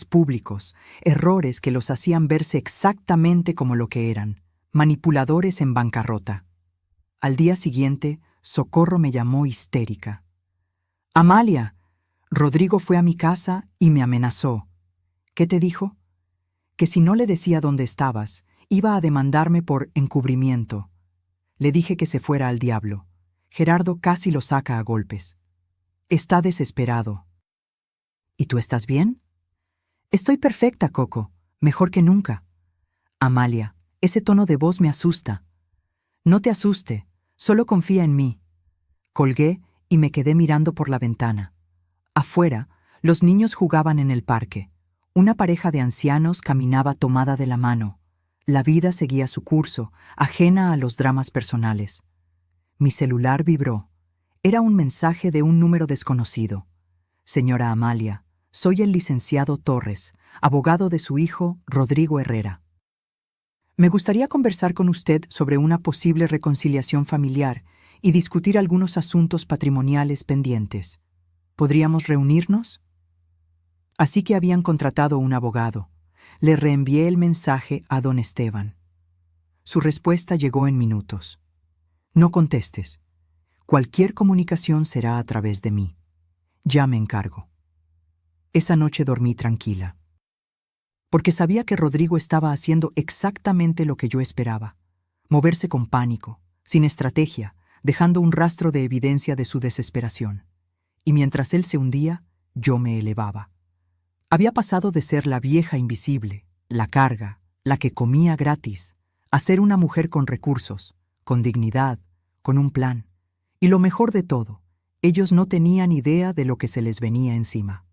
públicos, errores que los hacían verse exactamente como lo que eran, manipuladores en bancarrota. Al día siguiente, Socorro me llamó histérica. «Amalia, Rodrigo fue a mi casa y me amenazó». «¿Qué te dijo?» «Que si no le decía dónde estabas, iba a demandarme por encubrimiento». Le dije que se fuera al diablo. Gerardo casi lo saca a golpes. Está desesperado. ¿Y tú estás bien? Estoy perfecta, Coco. Mejor que nunca. Amalia, ese tono de voz me asusta. No te asuste, solo confía en mí. Colgué y me quedé mirando por la ventana. Afuera, los niños jugaban en el parque. Una pareja de ancianos caminaba tomada de la mano. La vida seguía su curso, ajena a los dramas personales. Mi celular vibró. Era un mensaje de un número desconocido. «Señora Amalia, soy el licenciado Torres, abogado de su hijo, Rodrigo Herrera. Me gustaría conversar con usted sobre una posible reconciliación familiar y discutir algunos asuntos patrimoniales pendientes. ¿Podríamos reunirnos?» Así que habían contratado un abogado. Le reenvié el mensaje a don Esteban. Su respuesta llegó en minutos. «No contestes. Cualquier comunicación será a través de mí. Ya me encargo». Esa noche dormí tranquila, porque sabía que Rodrigo estaba haciendo exactamente lo que yo esperaba: moverse con pánico, sin estrategia, dejando un rastro de evidencia de su desesperación. Y mientras él se hundía, yo me elevaba. Había pasado de ser la vieja invisible, la carga, la que comía gratis, a ser una mujer con recursos, con dignidad, con un plan. Y lo mejor de todo, ellos no tenían idea de lo que se les venía encima.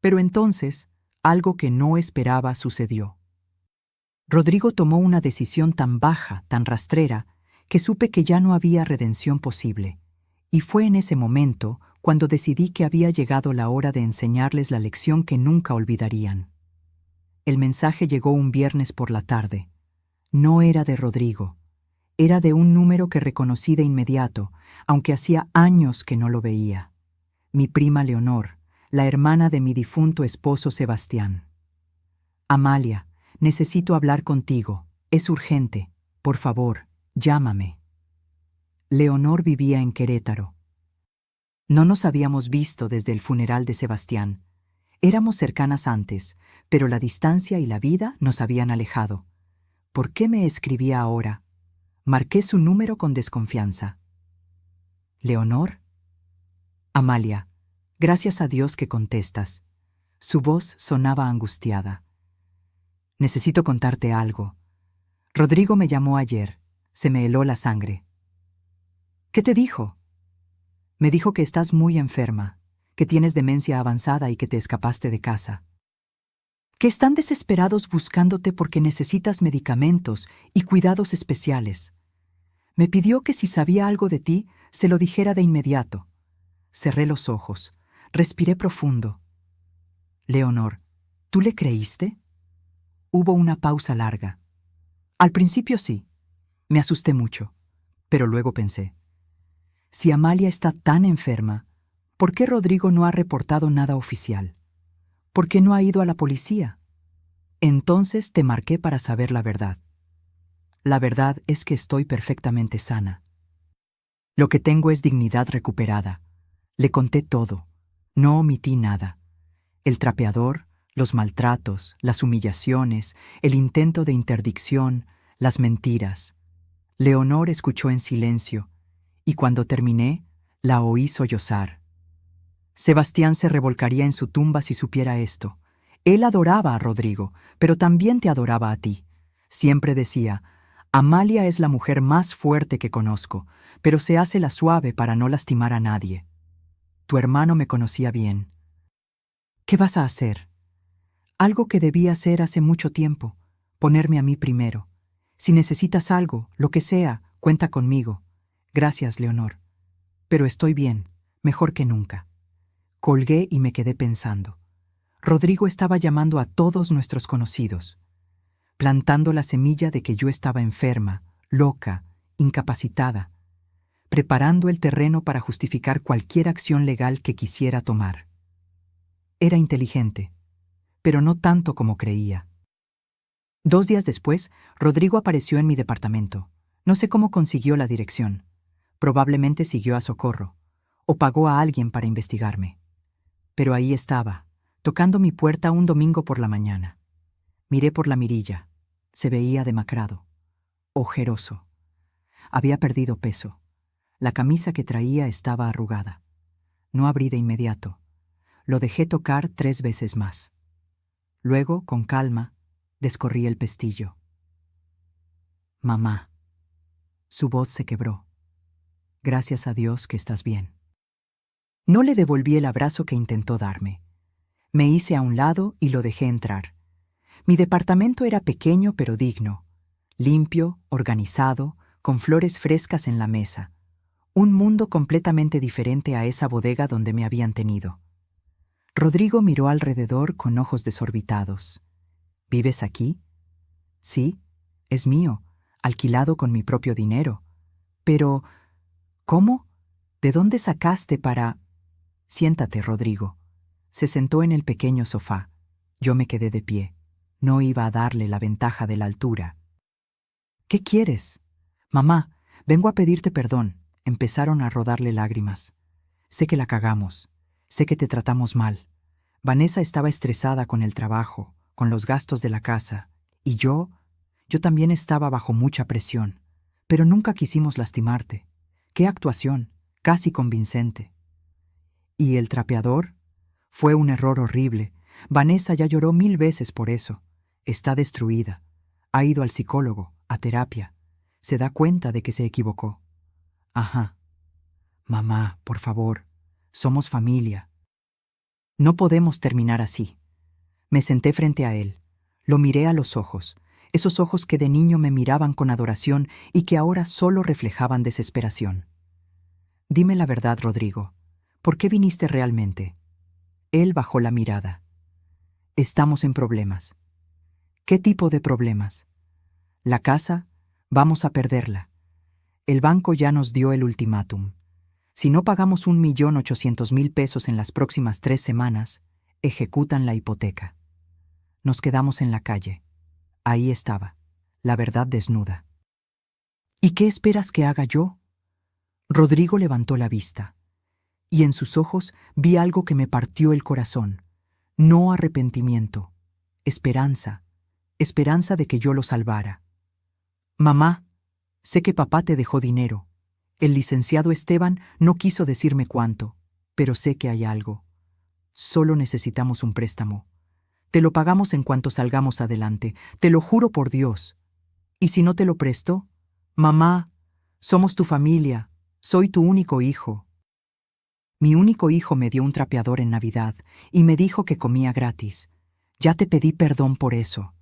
Pero entonces, algo que no esperaba sucedió. Rodrigo tomó una decisión tan baja, tan rastrera, que supe que ya no había redención posible. Y fue en ese momento cuando decidí que había llegado la hora de enseñarles la lección que nunca olvidarían. El mensaje llegó un viernes por la tarde. No era de Rodrigo. Era de un número que reconocí de inmediato, aunque hacía años que no lo veía. Mi prima Leonor, la hermana de mi difunto esposo Sebastián. «Amalia, necesito hablar contigo. Es urgente. Por favor, llámame». Leonor vivía en Querétaro. No nos habíamos visto desde el funeral de Sebastián. Éramos cercanas antes, pero la distancia y la vida nos habían alejado. ¿Por qué me escribía ahora? Marqué su número con desconfianza. «¿Leonor?» «Amalia, gracias a Dios que contestas». Su voz sonaba angustiada. «Necesito contarte algo. Rodrigo me llamó ayer. Se me heló la sangre». «¿Qué te dijo?» «Me dijo que estás muy enferma, que tienes demencia avanzada y que te escapaste de casa. Que están desesperados buscándote porque necesitas medicamentos y cuidados especiales. Me pidió que si sabía algo de ti, se lo dijera de inmediato». Cerré los ojos, respiré profundo. «Leonor, ¿tú le creíste?» Hubo una pausa larga. Al principio sí, me asusté mucho, pero luego pensé: si Amalia está tan enferma, ¿por qué Rodrigo no ha reportado nada oficial? ¿Por qué no ha ido a la policía? Entonces te marqué para saber la verdad. La verdad es que estoy perfectamente sana. Lo que tengo es dignidad recuperada. Le conté todo. No omití nada. El trapeador, los maltratos, las humillaciones, el intento de interdicción, las mentiras. Leonor escuchó en silencio, y cuando terminé, la oí sollozar. Sebastián se revolcaría en su tumba si supiera esto. Él adoraba a Rodrigo, pero también te adoraba a ti. Siempre decía: «Amalia es la mujer más fuerte que conozco, pero se hace la suave para no lastimar a nadie». Tu hermano me conocía bien. ¿Qué vas a hacer? Algo que debí hacer hace mucho tiempo: ponerme a mí primero. Si necesitas algo, lo que sea, cuenta conmigo. Gracias, Leonor. Pero estoy bien, mejor que nunca. Colgué y me quedé pensando. Rodrigo estaba llamando a todos nuestros conocidos, plantando la semilla de que yo estaba enferma, loca, incapacitada, preparando el terreno para justificar cualquier acción legal que quisiera tomar. Era inteligente, pero no tanto como creía. 2 días después, Rodrigo apareció en mi departamento. No sé cómo consiguió la dirección. Probablemente siguió a Socorro, o pagó a alguien para investigarme. Pero ahí estaba, tocando mi puerta un domingo por la mañana. Miré por la mirilla. Se veía demacrado, ojeroso. Había perdido peso. La camisa que traía estaba arrugada. No abrí de inmediato. Lo dejé tocar 3 veces más. Luego, con calma, descorrí el pestillo. Mamá. Su voz se quebró. Gracias a Dios que estás bien. No le devolví el abrazo que intentó darme. Me hice a un lado y lo dejé entrar. Mi departamento era pequeño pero digno, limpio, organizado, con flores frescas en la mesa. Un mundo completamente diferente a esa bodega donde me habían tenido. Rodrigo miró alrededor con ojos desorbitados. ¿Vives aquí? Sí, es mío, alquilado con mi propio dinero. Pero, ¿cómo? ¿De dónde sacaste para...? Siéntate, Rodrigo. Se sentó en el pequeño sofá. Yo me quedé de pie. No iba a darle la ventaja de la altura. ¿Qué quieres? Mamá, vengo a pedirte perdón. Empezaron a rodarle lágrimas. Sé que la cagamos. Sé que te tratamos mal. Vanessa estaba estresada con el trabajo, con los gastos de la casa. Y yo también estaba bajo mucha presión. Pero nunca quisimos lastimarte. ¡Qué actuación! Casi convincente. ¿Y el trapeador? Fue un error horrible. Vanessa ya lloró 1000 veces por eso. Está destruida. Ha ido al psicólogo, a terapia. Se da cuenta de que se equivocó. Ajá. Mamá, por favor. Somos familia. No podemos terminar así. Me senté frente a él. Lo miré a los ojos. Esos ojos que de niño me miraban con adoración y que ahora solo reflejaban desesperación. Dime la verdad, Rodrigo. ¿Por qué viniste realmente? Él bajó la mirada. Estamos en problemas. ¿Qué tipo de problemas? La casa, vamos a perderla. El banco ya nos dio el ultimátum. Si no pagamos 1.800.000 pesos en las próximas 3 semanas, ejecutan la hipoteca. Nos quedamos en la calle. Ahí estaba, la verdad desnuda. ¿Y qué esperas que haga yo? Rodrigo levantó la vista, y en sus ojos vi algo que me partió el corazón. No arrepentimiento, esperanza, esperanza de que yo lo salvara. Mamá, sé que papá te dejó dinero. El licenciado Esteban no quiso decirme cuánto, pero sé que hay algo. Solo necesitamos un préstamo. Te lo pagamos en cuanto salgamos adelante, te lo juro por Dios. ¿Y si no te lo presto? Mamá, somos tu familia, soy tu único hijo. Mi único hijo me dio un trapeador en Navidad y me dijo que comía gratis. Ya te pedí perdón por eso.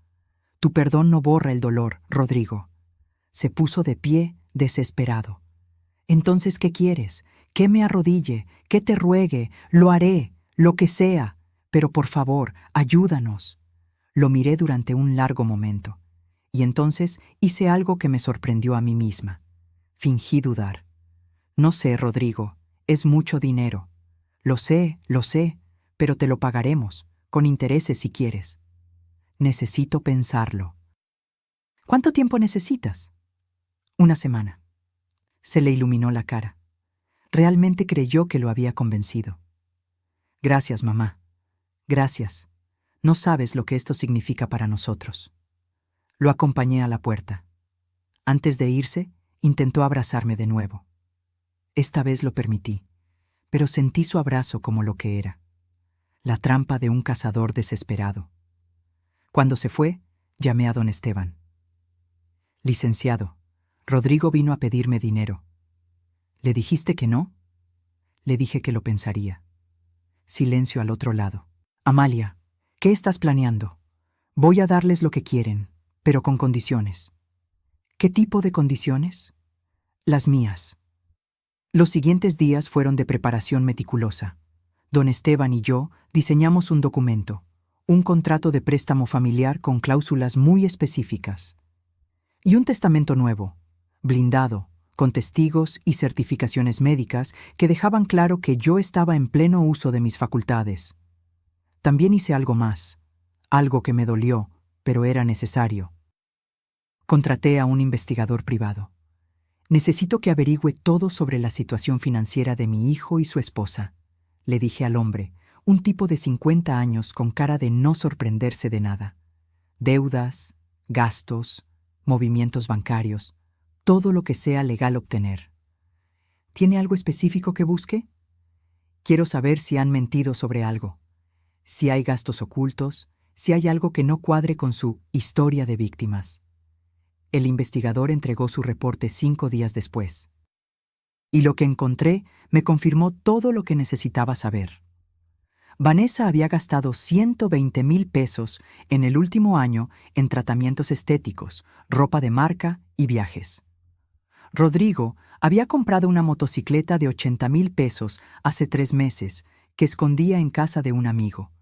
Tu perdón no borra el dolor, Rodrigo. Se puso de pie, desesperado. Entonces, ¿qué quieres? ¿Que me arrodille? ¿Que te ruegue? Lo haré, lo que sea. Pero por favor, ayúdanos. Lo miré durante un largo momento. Y entonces hice algo que me sorprendió a mí misma. Fingí dudar. No sé, Rodrigo, es mucho dinero. Lo sé, pero te lo pagaremos, con intereses si quieres. Necesito pensarlo. ¿Cuánto tiempo necesitas? 1 semana. Se le iluminó la cara. Realmente creyó que lo había convencido. Gracias, mamá. Gracias. No sabes lo que esto significa para nosotros. Lo acompañé a la puerta. Antes de irse, intentó abrazarme de nuevo. Esta vez lo permití, pero sentí su abrazo como lo que era. La trampa de un cazador desesperado. Cuando se fue, llamé a don Esteban. Licenciado, Rodrigo vino a pedirme dinero. ¿Le dijiste que no? Le dije que lo pensaría. Silencio al otro lado. Amalia, ¿qué estás planeando? Voy a darles lo que quieren, pero con condiciones. ¿Qué tipo de condiciones? Las mías. Los siguientes días fueron de preparación meticulosa. Don Esteban y yo diseñamos un documento, un contrato de préstamo familiar con cláusulas muy específicas. Y un testamento nuevo, blindado, con testigos y certificaciones médicas que dejaban claro que yo estaba en pleno uso de mis facultades. También hice algo más, algo que me dolió, pero era necesario. Contraté a un investigador privado. Necesito que averigüe todo sobre la situación financiera de mi hijo y su esposa, le dije al hombre, un tipo de 50 años con cara de no sorprenderse de nada. Deudas, gastos, movimientos bancarios, todo lo que sea legal obtener. ¿Tiene algo específico que busque? Quiero saber si han mentido sobre algo, si hay gastos ocultos, si hay algo que no cuadre con su historia de víctimas. El investigador entregó su reporte 5 días después. Y lo que encontré me confirmó todo lo que necesitaba saber. Vanessa había gastado 120,000 pesos en el último año en tratamientos estéticos, ropa de marca y viajes. Rodrigo había comprado una motocicleta de 80,000 pesos hace 3 meses que escondía en casa de un amigo.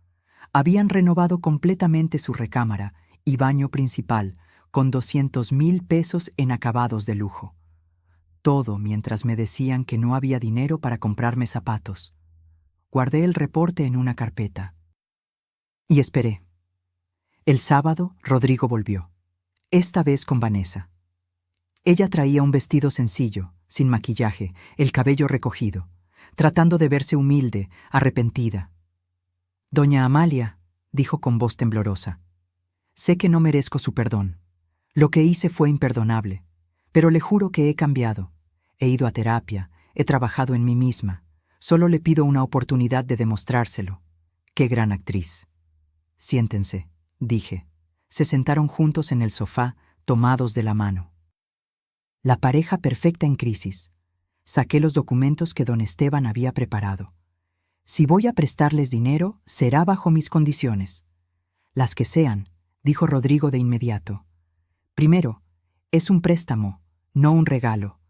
Habían renovado completamente su recámara y baño principal con 200,000 pesos en acabados de lujo. Todo mientras me decían que no había dinero para comprarme zapatos. Guardé el reporte en una carpeta. Y esperé. El sábado, Rodrigo volvió. Esta vez con Vanessa. Ella traía un vestido sencillo, sin maquillaje, el cabello recogido, tratando de verse humilde, arrepentida. «Doña Amalia», dijo con voz temblorosa, «sé que no merezco su perdón. Lo que hice fue imperdonable, pero le juro que he cambiado. He ido a terapia, he trabajado en mí misma. Solo le pido una oportunidad de demostrárselo. ¡Qué gran actriz! Siéntense», dije. Se sentaron juntos en el sofá, tomados de la mano. La pareja perfecta en crisis. Saqué los documentos que don Esteban había preparado. Si voy a prestarles dinero, será bajo mis condiciones. Las que sean, dijo Rodrigo de inmediato. Primero, es un préstamo, no un regalo.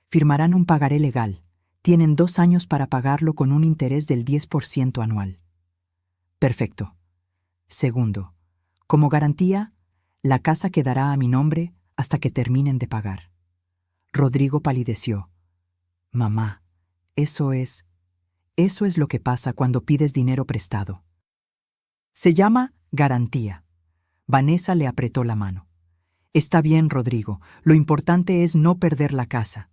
Firmarán un pagaré legal. Tienen 2 años para pagarlo con un interés del 10% anual. Perfecto. Segundo, como garantía, la casa quedará a mi nombre hasta que terminen de pagar. Rodrigo palideció. Mamá, eso es lo que pasa cuando pides dinero prestado. Se llama garantía. Vanessa le apretó la mano. Está bien, Rodrigo, lo importante es no perder la casa.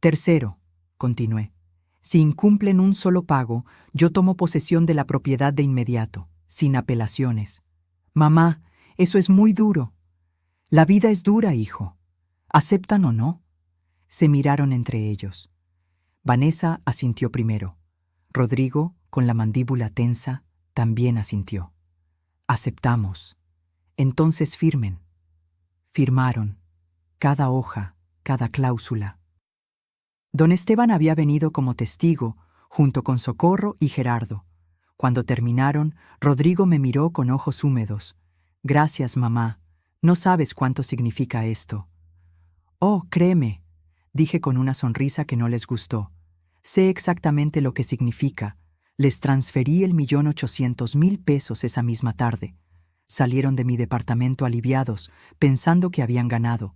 Tercero, continué, si incumplen un solo pago, yo tomo posesión de la propiedad de inmediato, sin apelaciones. Mamá, eso es muy duro. La vida es dura, hijo. ¿Aceptan o no? Se miraron entre ellos. Vanessa asintió primero. Rodrigo, con la mandíbula tensa, también asintió. Aceptamos. Entonces firmen. Firmaron. Cada hoja, cada cláusula. Don Esteban había venido como testigo, junto con Socorro y Gerardo. Cuando terminaron, Rodrigo me miró con ojos húmedos. Gracias, mamá. No sabes cuánto significa esto. Oh, créeme, dije con una sonrisa que no les gustó. Sé exactamente lo que significa. Les transferí el 1,800,000 pesos esa misma tarde. Salieron de mi departamento aliviados, pensando que habían ganado,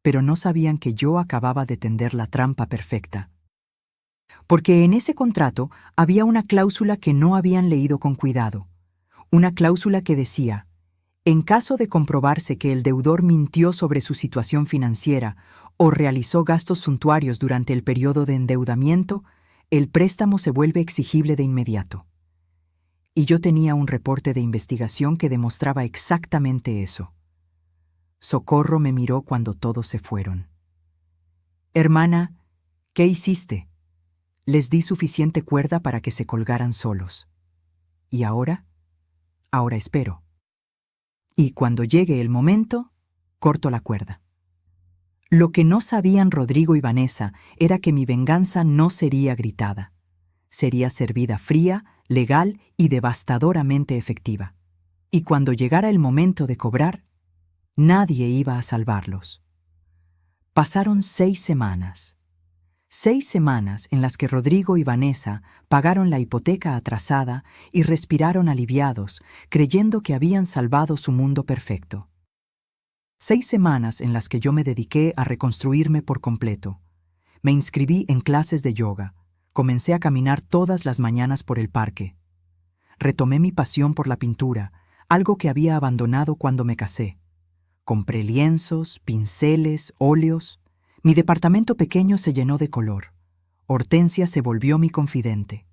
pero no sabían que yo acababa de tender la trampa perfecta. Porque en ese contrato había una cláusula que no habían leído con cuidado. Una cláusula que decía: en caso de comprobarse que el deudor mintió sobre su situación financiera o realizó gastos suntuarios durante el periodo de endeudamiento, el préstamo se vuelve exigible de inmediato. Y yo tenía un reporte de investigación que demostraba exactamente eso. Socorro me miró cuando todos se fueron. Hermana, ¿qué hiciste? Les di suficiente cuerda para que se colgaran solos. ¿Y ahora? Ahora espero. Y cuando llegue el momento, corto la cuerda. Lo que no sabían Rodrigo y Vanessa era que mi venganza no sería gritada. Sería servida fría, legal y devastadoramente efectiva. Y cuando llegara el momento de cobrar, nadie iba a salvarlos. Pasaron 6 semanas. 6 semanas en las que Rodrigo y Vanessa pagaron la hipoteca atrasada y respiraron aliviados, creyendo que habían salvado su mundo perfecto. 6 semanas en las que yo me dediqué a reconstruirme por completo. Me inscribí en clases de yoga. Comencé a caminar todas las mañanas por el parque. Retomé mi pasión por la pintura, algo que había abandonado cuando me casé. Compré lienzos, pinceles, óleos. Mi departamento pequeño se llenó de color. Hortensia se volvió mi confidente.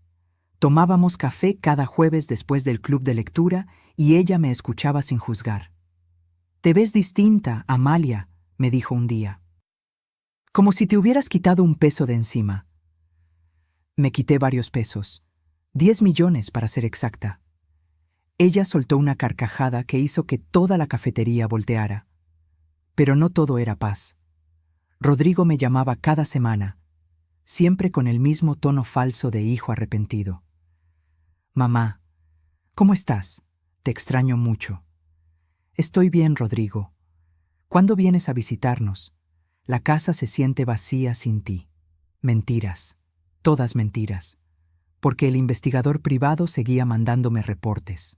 Tomábamos café cada jueves después del club de lectura y ella me escuchaba sin juzgar. «Te ves distinta, Amalia», me dijo un día. «Como si te hubieras quitado un peso de encima». Me quité varios pesos, 10 millones para ser exacta. Ella soltó una carcajada que hizo que toda la cafetería volteara. Pero no todo era paz. Rodrigo me llamaba cada semana, siempre con el mismo tono falso de hijo arrepentido. «Mamá, ¿cómo estás? Te extraño mucho». «Estoy bien, Rodrigo. ¿Cuándo vienes a visitarnos? La casa se siente vacía sin ti». Mentiras, todas mentiras, porque el investigador privado seguía mandándome reportes.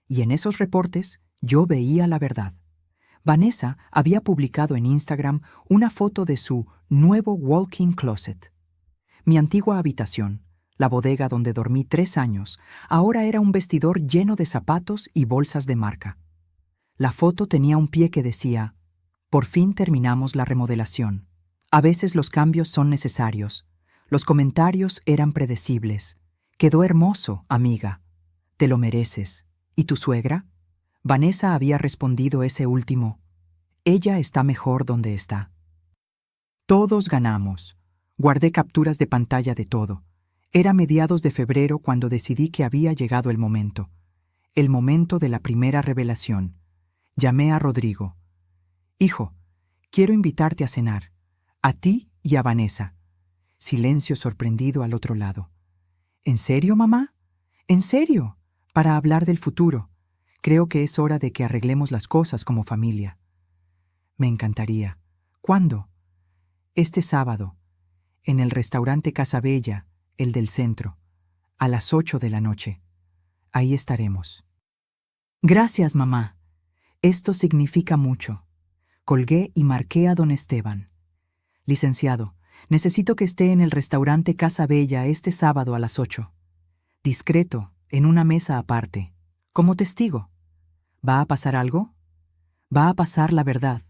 Y en esos reportes yo veía la verdad. Vanessa había publicado en Instagram una foto de su nuevo walk-in closet. Mi antigua habitación, la bodega donde dormí 3 años, ahora era un vestidor lleno de zapatos y bolsas de marca. La foto tenía un pie que decía: «Por fin terminamos la remodelación. A veces los cambios son necesarios. Los comentarios eran predecibles. Quedó hermoso, amiga. Te lo mereces. ¿Y tu suegra?». Vanessa había respondido ese último: «Ella está mejor donde está». Todos ganamos. Guardé capturas de pantalla de todo. Era mediados de febrero cuando decidí que había llegado el momento de la primera revelación. Llamé a Rodrigo. «Hijo, quiero invitarte a cenar, a ti y a Vanessa». Silencio sorprendido al otro lado. «¿En serio, mamá? ¿En serio? Para hablar del futuro. Creo que es hora de que arreglemos las cosas como familia». «Me encantaría. ¿Cuándo?» «Este sábado, en el restaurante Casa Bella, el del centro, a las 8 de la noche. Ahí estaremos». «Gracias, mamá. Esto significa mucho». Colgué y marqué a don Esteban. «Licenciado, necesito que esté en el restaurante Casa Bella este sábado a las 8. Discreto, en una mesa aparte, como testigo. ¿Va a pasar algo? Va a pasar la verdad.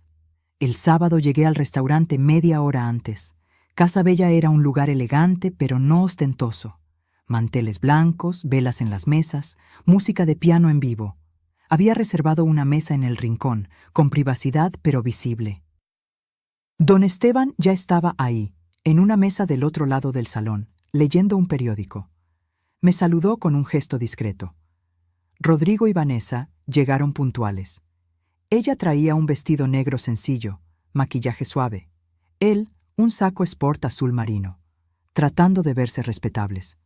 El sábado llegué al restaurante media hora antes. Casa Bella era un lugar elegante, pero no ostentoso. Manteles blancos, velas en las mesas, música de piano en vivo. Había reservado una mesa en el rincón, con privacidad pero visible. Don Esteban ya estaba ahí, en una mesa del otro lado del salón, leyendo un periódico. Me saludó con un gesto discreto. Rodrigo y Vanessa llegaron puntuales. Ella traía un vestido negro sencillo, maquillaje suave. Él, un saco sport azul marino, tratando de verse respetables.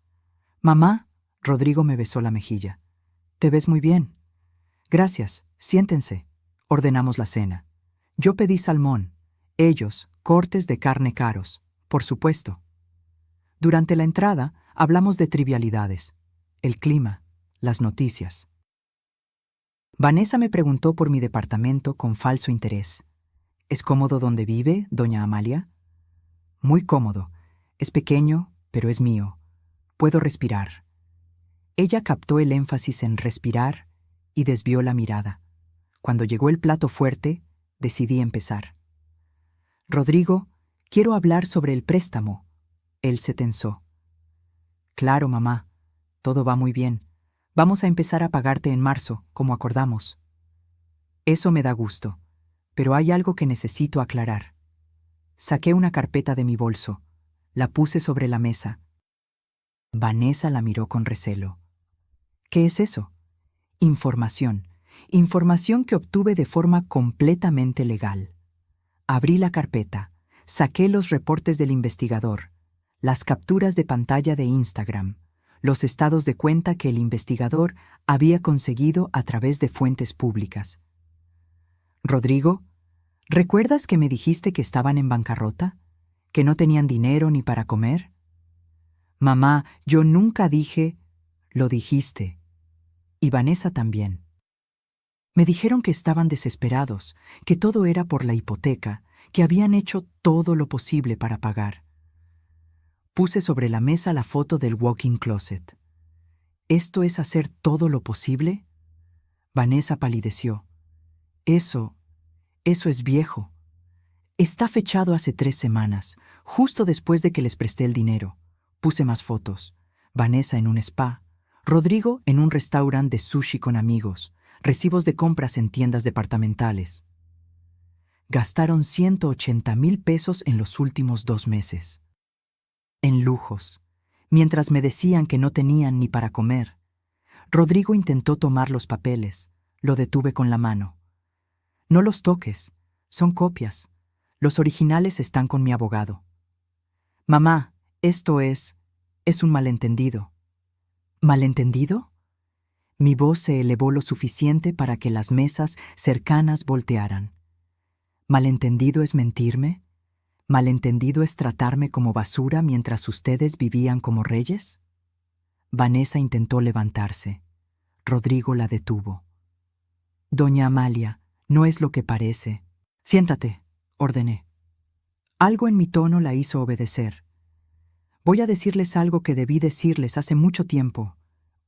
«Mamá», Rodrigo me besó la mejilla. «Te ves muy bien». «Gracias, siéntense». Ordenamos la cena. Yo pedí salmón, ellos, cortes de carne caros, por supuesto. Durante la entrada hablamos de trivialidades, el clima, las noticias. Vanessa me preguntó por mi departamento con falso interés. «¿Es cómodo donde vive, doña Amalia?» «Muy cómodo. Es pequeño, pero es mío. Puedo respirar». Ella captó el énfasis en respirar y desvió la mirada. Cuando llegó el plato fuerte, decidí empezar. «Rodrigo, quiero hablar sobre el préstamo». Él se tensó. «Claro, mamá. Todo va muy bien. Vamos a empezar a pagarte en marzo, como acordamos». «Eso me da gusto, pero hay algo que necesito aclarar». Saqué una carpeta de mi bolso. La puse sobre la mesa. Vanessa la miró con recelo. «¿Qué es eso?» «Información. Información que obtuve de forma completamente legal». Abrí la carpeta, saqué los reportes del investigador, las capturas de pantalla de Instagram, los estados de cuenta que el investigador había conseguido a través de fuentes públicas. «Rodrigo, ¿recuerdas que me dijiste que estaban en bancarrota? ¿Que no tenían dinero ni para comer?» «Mamá, yo nunca dije...». «Lo dijiste. Y Vanessa también. Me dijeron que estaban desesperados, que todo era por la hipoteca, que habían hecho todo lo posible para pagar». Puse sobre la mesa la foto del walk-in closet. «¿Esto es hacer todo lo posible?». Vanessa palideció. Eso es viejo. Está fechado hace 3 semanas, justo después de que les presté el dinero. Puse más fotos. Vanessa en un spa, Rodrigo en un restaurante de sushi con amigos, recibos de compras en tiendas departamentales. Gastaron 180,000 pesos en los últimos 2 meses. En lujos, mientras me decían que no tenían ni para comer. Rodrigo intentó tomar los papeles. Lo detuve con la mano. No los toques, son copias. Los originales están con mi abogado. Mamá, esto es un malentendido. ¿Malentendido? Mi voz se elevó lo suficiente para que las mesas cercanas voltearan. ¿Malentendido es mentirme? ¿Malentendido es tratarme como basura mientras ustedes vivían como reyes? Vanessa intentó levantarse. Rodrigo la detuvo. Doña Amalia, no es lo que parece. Siéntate, ordené. Algo en mi tono la hizo obedecer. Voy a decirles algo que debí decirles hace mucho tiempo.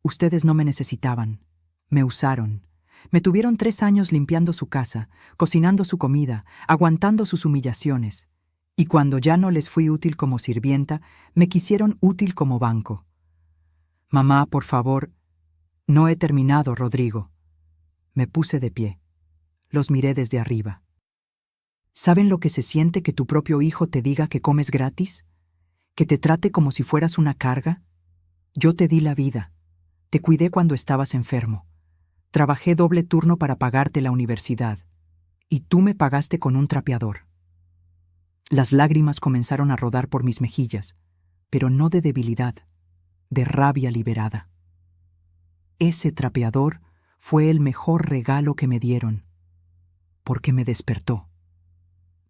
Ustedes no me necesitaban. Me usaron. Me tuvieron 3 años limpiando su casa, cocinando su comida, aguantando sus humillaciones. Y cuando ya no les fui útil como sirvienta, me quisieron útil como banco. Mamá, por favor. No he terminado, Rodrigo. Me puse de pie. Los miré desde arriba. ¿Saben lo que se siente que tu propio hijo te diga que comes gratis? ¿Que te trate como si fueras una carga? Yo te di la vida. Te cuidé cuando estabas enfermo. Trabajé doble turno para pagarte la universidad. Y tú me pagaste con un trapeador. Las lágrimas comenzaron a rodar por mis mejillas, pero no de debilidad, de rabia liberada. Ese trapeador fue el mejor regalo que me dieron, porque me despertó.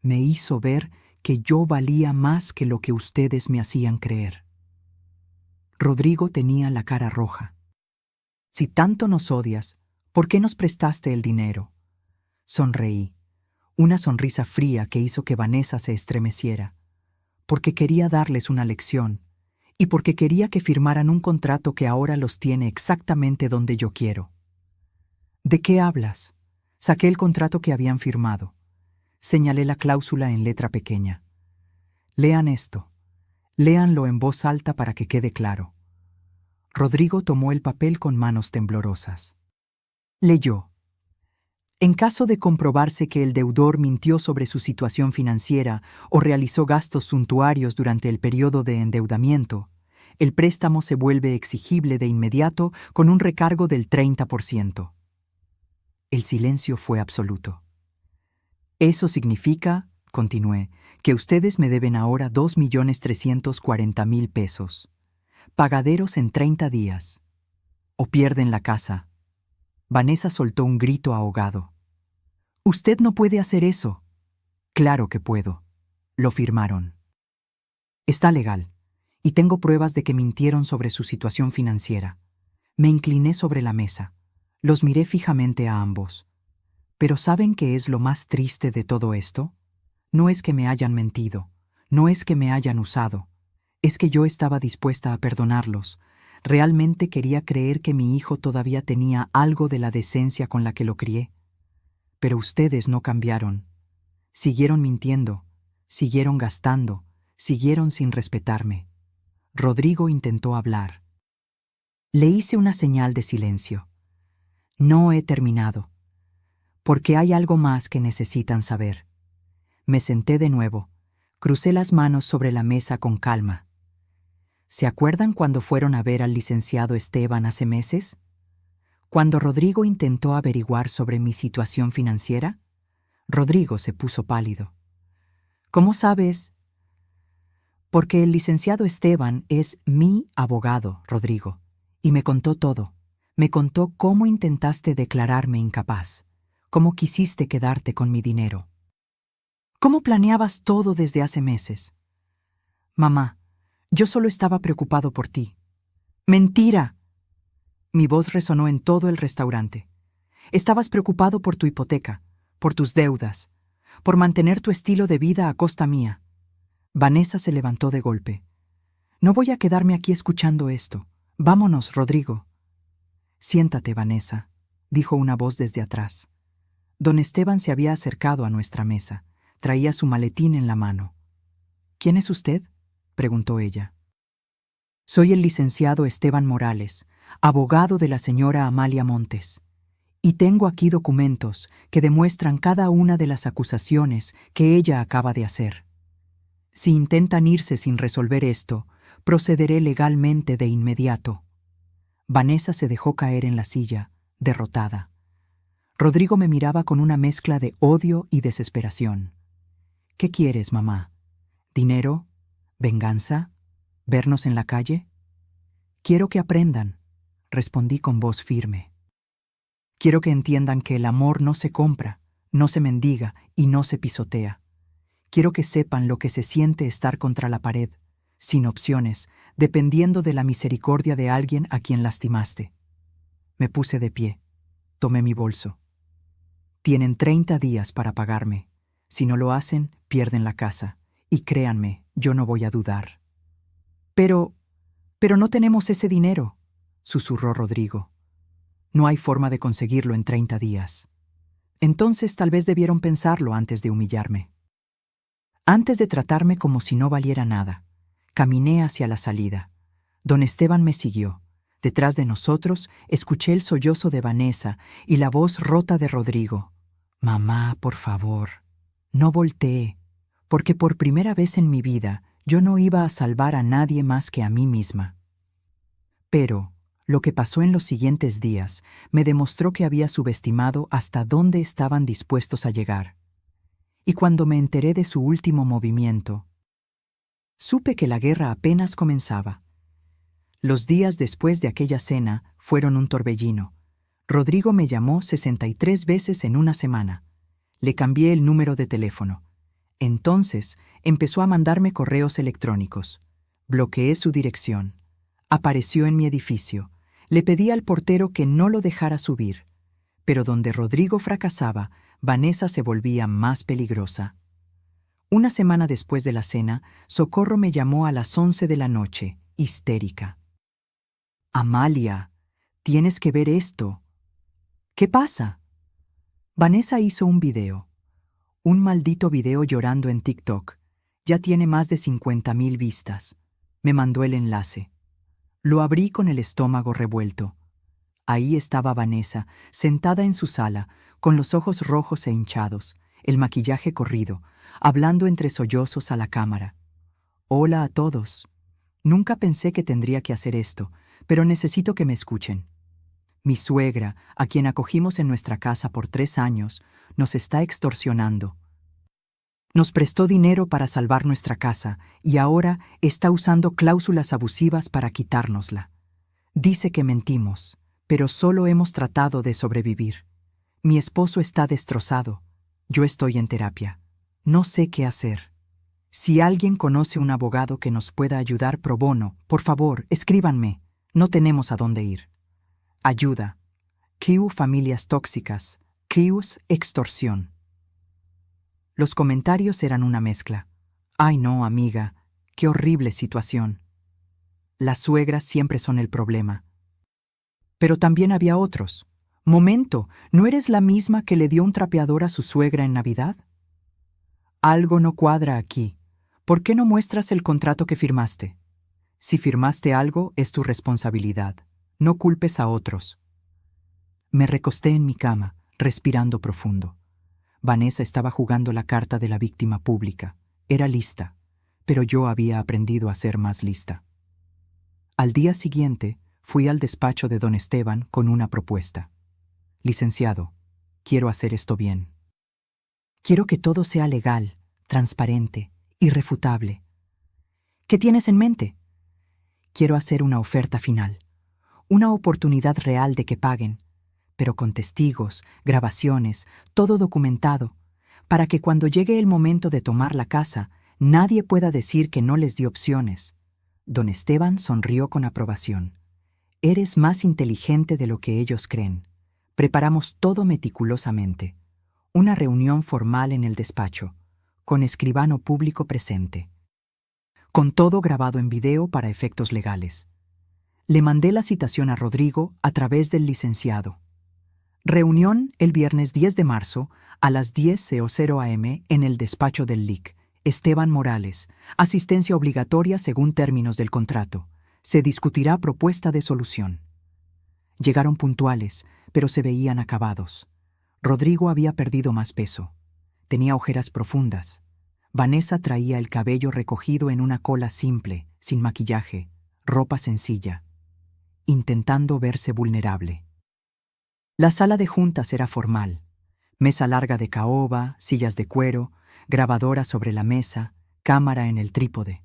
Me hizo ver que yo valía más que lo que ustedes me hacían creer. Rodrigo tenía la cara roja. Si tanto nos odias, ¿por qué nos prestaste el dinero? Sonreí, una sonrisa fría que hizo que Vanessa se estremeciera, porque quería darles una lección y porque quería que firmaran un contrato que ahora los tiene exactamente donde yo quiero. ¿De qué hablas? Saqué el contrato que habían firmado. Señalé la cláusula en letra pequeña. Lean esto. Léanlo en voz alta para que quede claro. Rodrigo tomó el papel con manos temblorosas. Leyó. En caso de comprobarse que el deudor mintió sobre su situación financiera o realizó gastos suntuarios durante el periodo de endeudamiento, el préstamo se vuelve exigible de inmediato con un recargo del 30%. El silencio fue absoluto. Eso significa, continué, que ustedes me deben ahora 2,340,000 pesos. Pagaderos en 30 días. O pierden la casa. Vanessa soltó un grito ahogado. Usted no puede hacer eso. Claro que puedo. Lo firmaron. Está legal, y tengo pruebas de que mintieron sobre su situación financiera. Me incliné sobre la mesa. Los miré fijamente a ambos. Pero ¿saben qué es lo más triste de todo esto? No es que me hayan mentido, no es que me hayan usado. Es que yo estaba dispuesta a perdonarlos. Realmente quería creer que mi hijo todavía tenía algo de la decencia con la que lo crié. Pero ustedes no cambiaron. Siguieron mintiendo, siguieron gastando, siguieron sin respetarme. Rodrigo intentó hablar. Le hice una señal de silencio. No he terminado. Porque hay algo más que necesitan saber. Me senté de nuevo. Crucé las manos sobre la mesa con calma. ¿Se acuerdan cuando fueron a ver al licenciado Esteban hace meses? Cuando Rodrigo intentó averiguar sobre mi situación financiera, Rodrigo se puso pálido. ¿Cómo sabes? Porque el licenciado Esteban es mi abogado, Rodrigo, y me contó todo. Me contó cómo intentaste declararme incapaz, cómo quisiste quedarte con mi dinero. ¿Cómo planeabas todo desde hace meses? Mamá, yo solo estaba preocupado por ti. ¡Mentira! Mi voz resonó en todo el restaurante. Estabas preocupado por tu hipoteca, por tus deudas, por mantener tu estilo de vida a costa mía. Vanessa se levantó de golpe. No voy a quedarme aquí escuchando esto. Vámonos, Rodrigo. Siéntate, Vanessa, dijo una voz desde atrás. Don Esteban se había acercado a nuestra mesa. Traía su maletín en la mano. «¿Quién es usted?», preguntó ella. «Soy el licenciado Esteban Morales, abogado de la señora Amalia Montes, y tengo aquí documentos que demuestran cada una de las acusaciones que ella acaba de hacer. Si intentan irse sin resolver esto, procederé legalmente de inmediato». Vanessa se dejó caer en la silla, derrotada. Rodrigo me miraba con una mezcla de odio y desesperación. «¿Qué quieres, mamá? ¿Dinero? ¿Venganza? ¿Vernos en la calle?». «Quiero que aprendan», respondí con voz firme. «Quiero que entiendan que el amor no se compra, no se mendiga y no se pisotea. Quiero que sepan lo que se siente estar contra la pared, sin opciones, dependiendo de la misericordia de alguien a quien lastimaste». Me puse de pie. Tomé mi bolso. «Tienen 30 días para pagarme. Si no lo hacen, pierden la casa. Y créanme, yo no voy a dudar». Pero no tenemos ese dinero», susurró Rodrigo. «No hay forma de conseguirlo en 30 días. Entonces tal vez debieron pensarlo antes de humillarme». Antes de tratarme como si no valiera nada, caminé hacia la salida. Don Esteban me siguió. Detrás de nosotros escuché el sollozo de Vanessa y la voz rota de Rodrigo. «Mamá, por favor». No volteé, porque por primera vez en mi vida yo no iba a salvar a nadie más que a mí misma. Pero lo que pasó en los siguientes días me demostró que había subestimado hasta dónde estaban dispuestos a llegar. Y cuando me enteré de su último movimiento, supe que la guerra apenas comenzaba. Los días después de aquella cena fueron un torbellino. Rodrigo me llamó 63 veces en una semana. Le cambié el número de teléfono. Entonces empezó a mandarme correos electrónicos. Bloqueé su dirección. Apareció en mi edificio. Le pedí al portero que no lo dejara subir. Pero donde Rodrigo fracasaba, Vanessa se volvía más peligrosa. Una semana después de la cena, Socorro me llamó a las 11 de la noche, histérica. «Amalia, tienes que ver esto». «¿Qué pasa?». Vanessa hizo un video. Un maldito video llorando en TikTok. Ya tiene más de 50,000 vistas. Me mandó el enlace. Lo abrí con el estómago revuelto. Ahí estaba Vanessa, sentada en su sala, con los ojos rojos e hinchados, el maquillaje corrido, hablando entre sollozos a la cámara. «Hola a todos. Nunca pensé que tendría que hacer esto, pero necesito que me escuchen. Mi suegra, a quien acogimos en nuestra casa por 3 años, nos está extorsionando. Nos prestó dinero para salvar nuestra casa y ahora está usando cláusulas abusivas para quitárnosla. Dice que mentimos, pero solo hemos tratado de sobrevivir. Mi esposo está destrozado. Yo estoy en terapia. No sé qué hacer. Si alguien conoce un abogado que nos pueda ayudar pro bono, por favor, escríbanme. No tenemos a dónde ir. Ayuda. Q familias tóxicas. Q's extorsión». Los comentarios eran una mezcla. «Ay no, amiga, qué horrible situación. Las suegras siempre son el problema». Pero también había otros. «Momento, ¿no eres la misma que le dio un trapeador a su suegra en Navidad? Algo no cuadra aquí. ¿Por qué no muestras el contrato que firmaste? Si firmaste algo, es tu responsabilidad. No culpes a otros». Me recosté en mi cama, respirando profundo. Vanessa estaba jugando la carta de la víctima pública. Era lista, pero yo había aprendido a ser más lista. Al día siguiente, fui al despacho de don Esteban con una propuesta. «Licenciado, quiero hacer esto bien. Quiero que todo sea legal, transparente, irrefutable». «¿Qué tienes en mente?». «Quiero hacer una oferta final, una oportunidad real de que paguen, pero con testigos, grabaciones, todo documentado, para que cuando llegue el momento de tomar la casa, nadie pueda decir que no les di opciones». Don Esteban sonrió con aprobación. «Eres más inteligente de lo que ellos creen. Preparamos todo meticulosamente. Una reunión formal en el despacho, con escribano público presente, con todo grabado en video para efectos legales. Le mandé la citación a Rodrigo a través del licenciado. Reunión el viernes 10 de marzo a las 10:00 am en el despacho del LIC. Esteban Morales. Asistencia obligatoria según términos del contrato. Se discutirá propuesta de solución. Llegaron puntuales, pero se veían acabados. Rodrigo había perdido más peso. Tenía ojeras profundas. Vanessa traía el cabello recogido en una cola simple, sin maquillaje, ropa sencilla, intentando verse vulnerable. La sala de juntas era formal. Mesa larga de caoba, sillas de cuero, grabadora sobre la mesa, cámara en el trípode.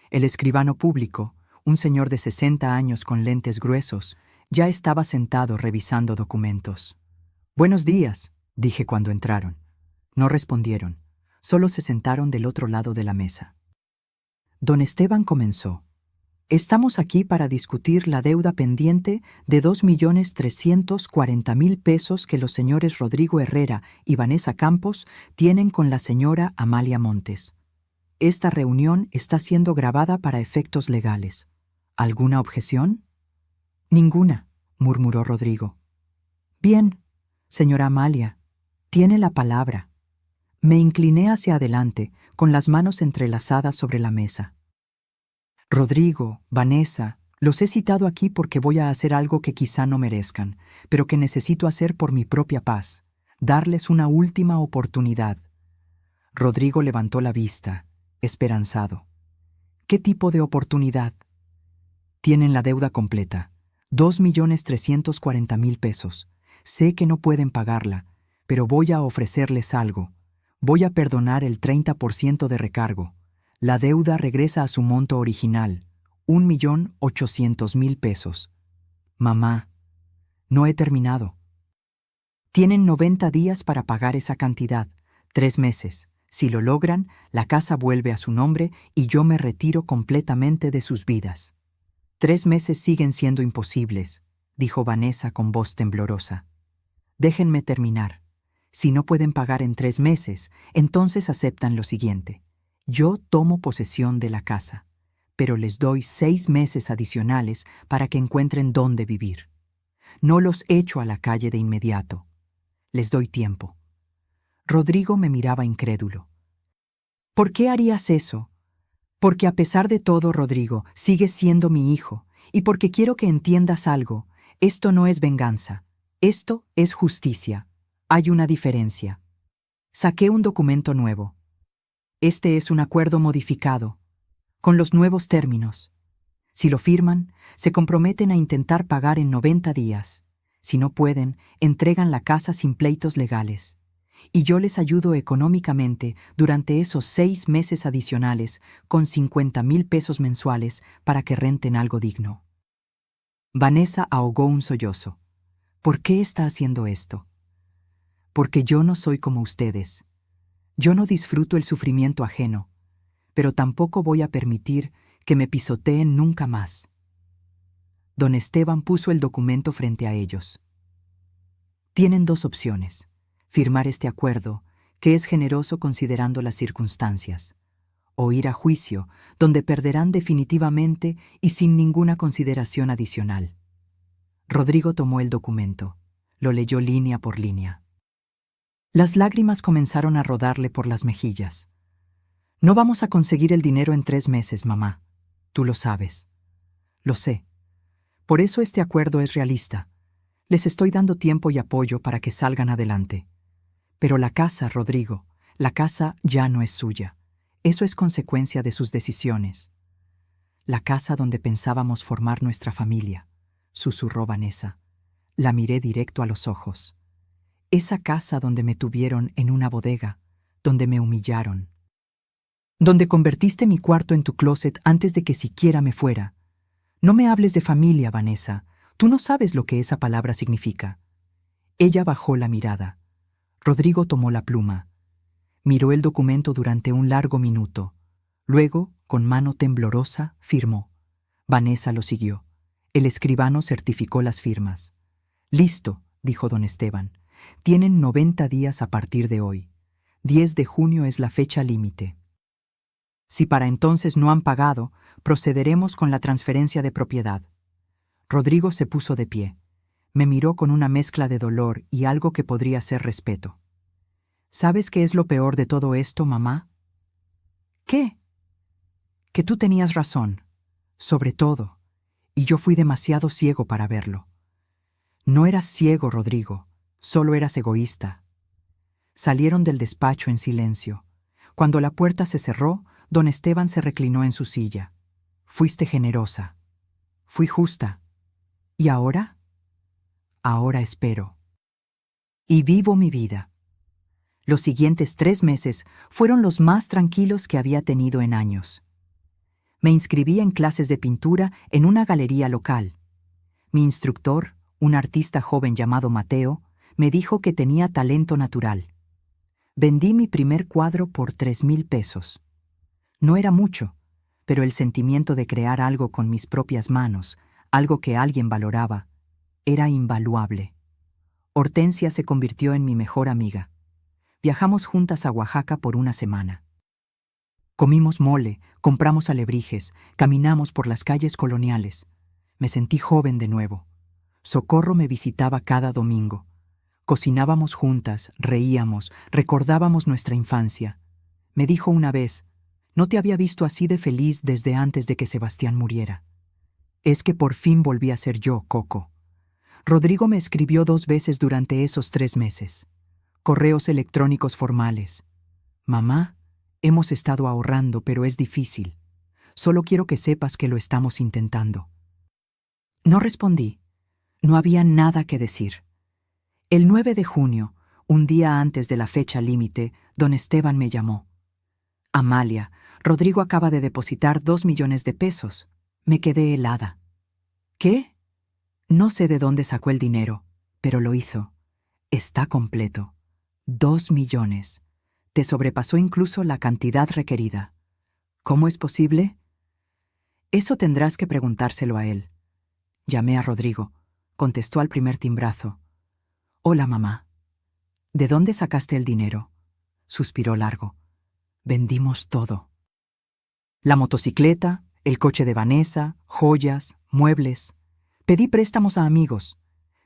El escribano público, un señor de 60 años con lentes gruesos, ya estaba sentado revisando documentos. «Buenos días», dije cuando entraron. No respondieron, solo se sentaron del otro lado de la mesa. Don Esteban comenzó. «Estamos aquí para discutir la deuda pendiente de 2.340.000 pesos que los señores Rodrigo Herrera y Vanessa Campos tienen con la señora Amalia Montes. Esta reunión está siendo grabada para efectos legales. ¿Alguna objeción?» «Ninguna», murmuró Rodrigo. «Bien, señora Amalia, tiene la palabra». Me incliné hacia adelante, con las manos entrelazadas sobre la mesa. «Rodrigo, Vanessa, los he citado aquí porque voy a hacer algo que quizá no merezcan, pero que necesito hacer por mi propia paz, darles una última oportunidad». Rodrigo levantó la vista, esperanzado. «¿Qué tipo de oportunidad?» «Tienen la deuda completa, 2.340.000 pesos. Sé que no pueden pagarla, pero voy a ofrecerles algo. Voy a perdonar el 30% de recargo. La deuda regresa a su monto original, 1.800.000 pesos. Mamá, no he terminado. Tienen 90 días para pagar esa cantidad, 3 meses. Si lo logran, la casa vuelve a su nombre y yo me retiro completamente de sus vidas». «3 meses siguen siendo imposibles», dijo Vanessa con voz temblorosa. «Déjenme terminar. Si no pueden pagar en 3 meses, entonces aceptan lo siguiente. Yo tomo posesión de la casa, pero les doy 6 meses adicionales para que encuentren dónde vivir. No los echo a la calle de inmediato. Les doy tiempo». Rodrigo me miraba incrédulo. «¿Por qué harías eso?» «Porque a pesar de todo, Rodrigo, sigues siendo mi hijo, y porque quiero que entiendas algo. Esto no es venganza. Esto es justicia. Hay una diferencia. Saqué un documento nuevo. Este es un acuerdo modificado, con los nuevos términos. Si lo firman, se comprometen a intentar pagar en 90 días. Si no pueden, entregan la casa sin pleitos legales. Y yo les ayudo económicamente durante esos 6 meses adicionales con 50.000 pesos mensuales para que renten algo digno». Vanessa ahogó un sollozo. «¿Por qué está haciendo esto?» «Porque yo no soy como ustedes. Yo no disfruto el sufrimiento ajeno, pero tampoco voy a permitir que me pisoteen nunca más». Don Esteban puso el documento frente a ellos. «Tienen 2 opciones. Firmar este acuerdo, que es generoso considerando las circunstancias, o ir a juicio, donde perderán definitivamente y sin ninguna consideración adicional». Rodrigo tomó el documento, lo leyó línea por línea. Las lágrimas comenzaron a rodarle por las mejillas. «No vamos a conseguir el dinero en 3 meses, mamá. Tú lo sabes». «Lo sé. Por eso este acuerdo es realista. Les estoy dando tiempo y apoyo para que salgan adelante. Pero la casa, Rodrigo, la casa ya no es suya. Eso es consecuencia de sus decisiones». «La casa donde pensábamos formar nuestra familia», susurró Vanessa. La miré directo a los ojos. «Esa casa donde me tuvieron en una bodega, donde me humillaron. Donde convertiste mi cuarto en tu closet antes de que siquiera me fuera. No me hables de familia, Vanessa. Tú no sabes lo que esa palabra significa». Ella bajó la mirada. Rodrigo tomó la pluma. Miró el documento durante un largo minuto. Luego, con mano temblorosa, firmó. Vanessa lo siguió. El escribano certificó las firmas. «Listo», dijo don Esteban. «Tienen 90 días a partir de hoy. 10 de junio es la fecha límite. Si para entonces no han pagado, procederemos con la transferencia de propiedad». Rodrigo se puso de pie. Me miró con una mezcla de dolor y algo que podría ser respeto. ¿Sabes qué es lo peor de todo esto, mamá? ¿Qué? Que tú tenías razón, sobre todo, y yo fui demasiado ciego para verlo. No eras ciego, Rodrigo, solo eras egoísta. Salieron del despacho en silencio. Cuando la puerta se cerró, don Esteban se reclinó en su silla. Fuiste generosa. Fui justa. ¿Y ahora? Ahora espero. Y vivo mi vida. Los siguientes 3 meses fueron los más tranquilos que había tenido en años. Me inscribí en clases de pintura en una galería local. Mi instructor, un artista joven llamado Mateo, me dijo que tenía talento natural. Vendí mi primer cuadro por 3,000 pesos. No era mucho, pero el sentimiento de crear algo con mis propias manos, algo que alguien valoraba, era invaluable. Hortensia se convirtió en mi mejor amiga. Viajamos juntas a Oaxaca por una semana. Comimos mole, compramos alebrijes, caminamos por las calles coloniales. Me sentí joven de nuevo. Socorro me visitaba cada domingo. Cocinábamos juntas, reíamos, recordábamos nuestra infancia. Me dijo una vez, no te había visto así de feliz desde antes de que Sebastián muriera. Es que por fin volví a ser yo, Coco. Rodrigo me escribió 2 veces durante esos 3 meses. Correos electrónicos formales. Mamá, hemos estado ahorrando, pero es difícil. Solo quiero que sepas que lo estamos intentando. No respondí. No había nada que decir. El 9 de junio, un día antes de la fecha límite, don Esteban me llamó. Amalia, Rodrigo acaba de depositar 2 millones de pesos. Me quedé helada. ¿Qué? No sé de dónde sacó el dinero, pero lo hizo. Está completo. 2 millones. Te sobrepasó incluso la cantidad requerida. ¿Cómo es posible? Eso tendrás que preguntárselo a él. Llamé a Rodrigo. Contestó al primer timbrazo. Hola, mamá. ¿De dónde sacaste el dinero? Suspiró largo. Vendimos todo. La motocicleta, el coche de Vanessa, joyas, muebles. Pedí préstamos a amigos.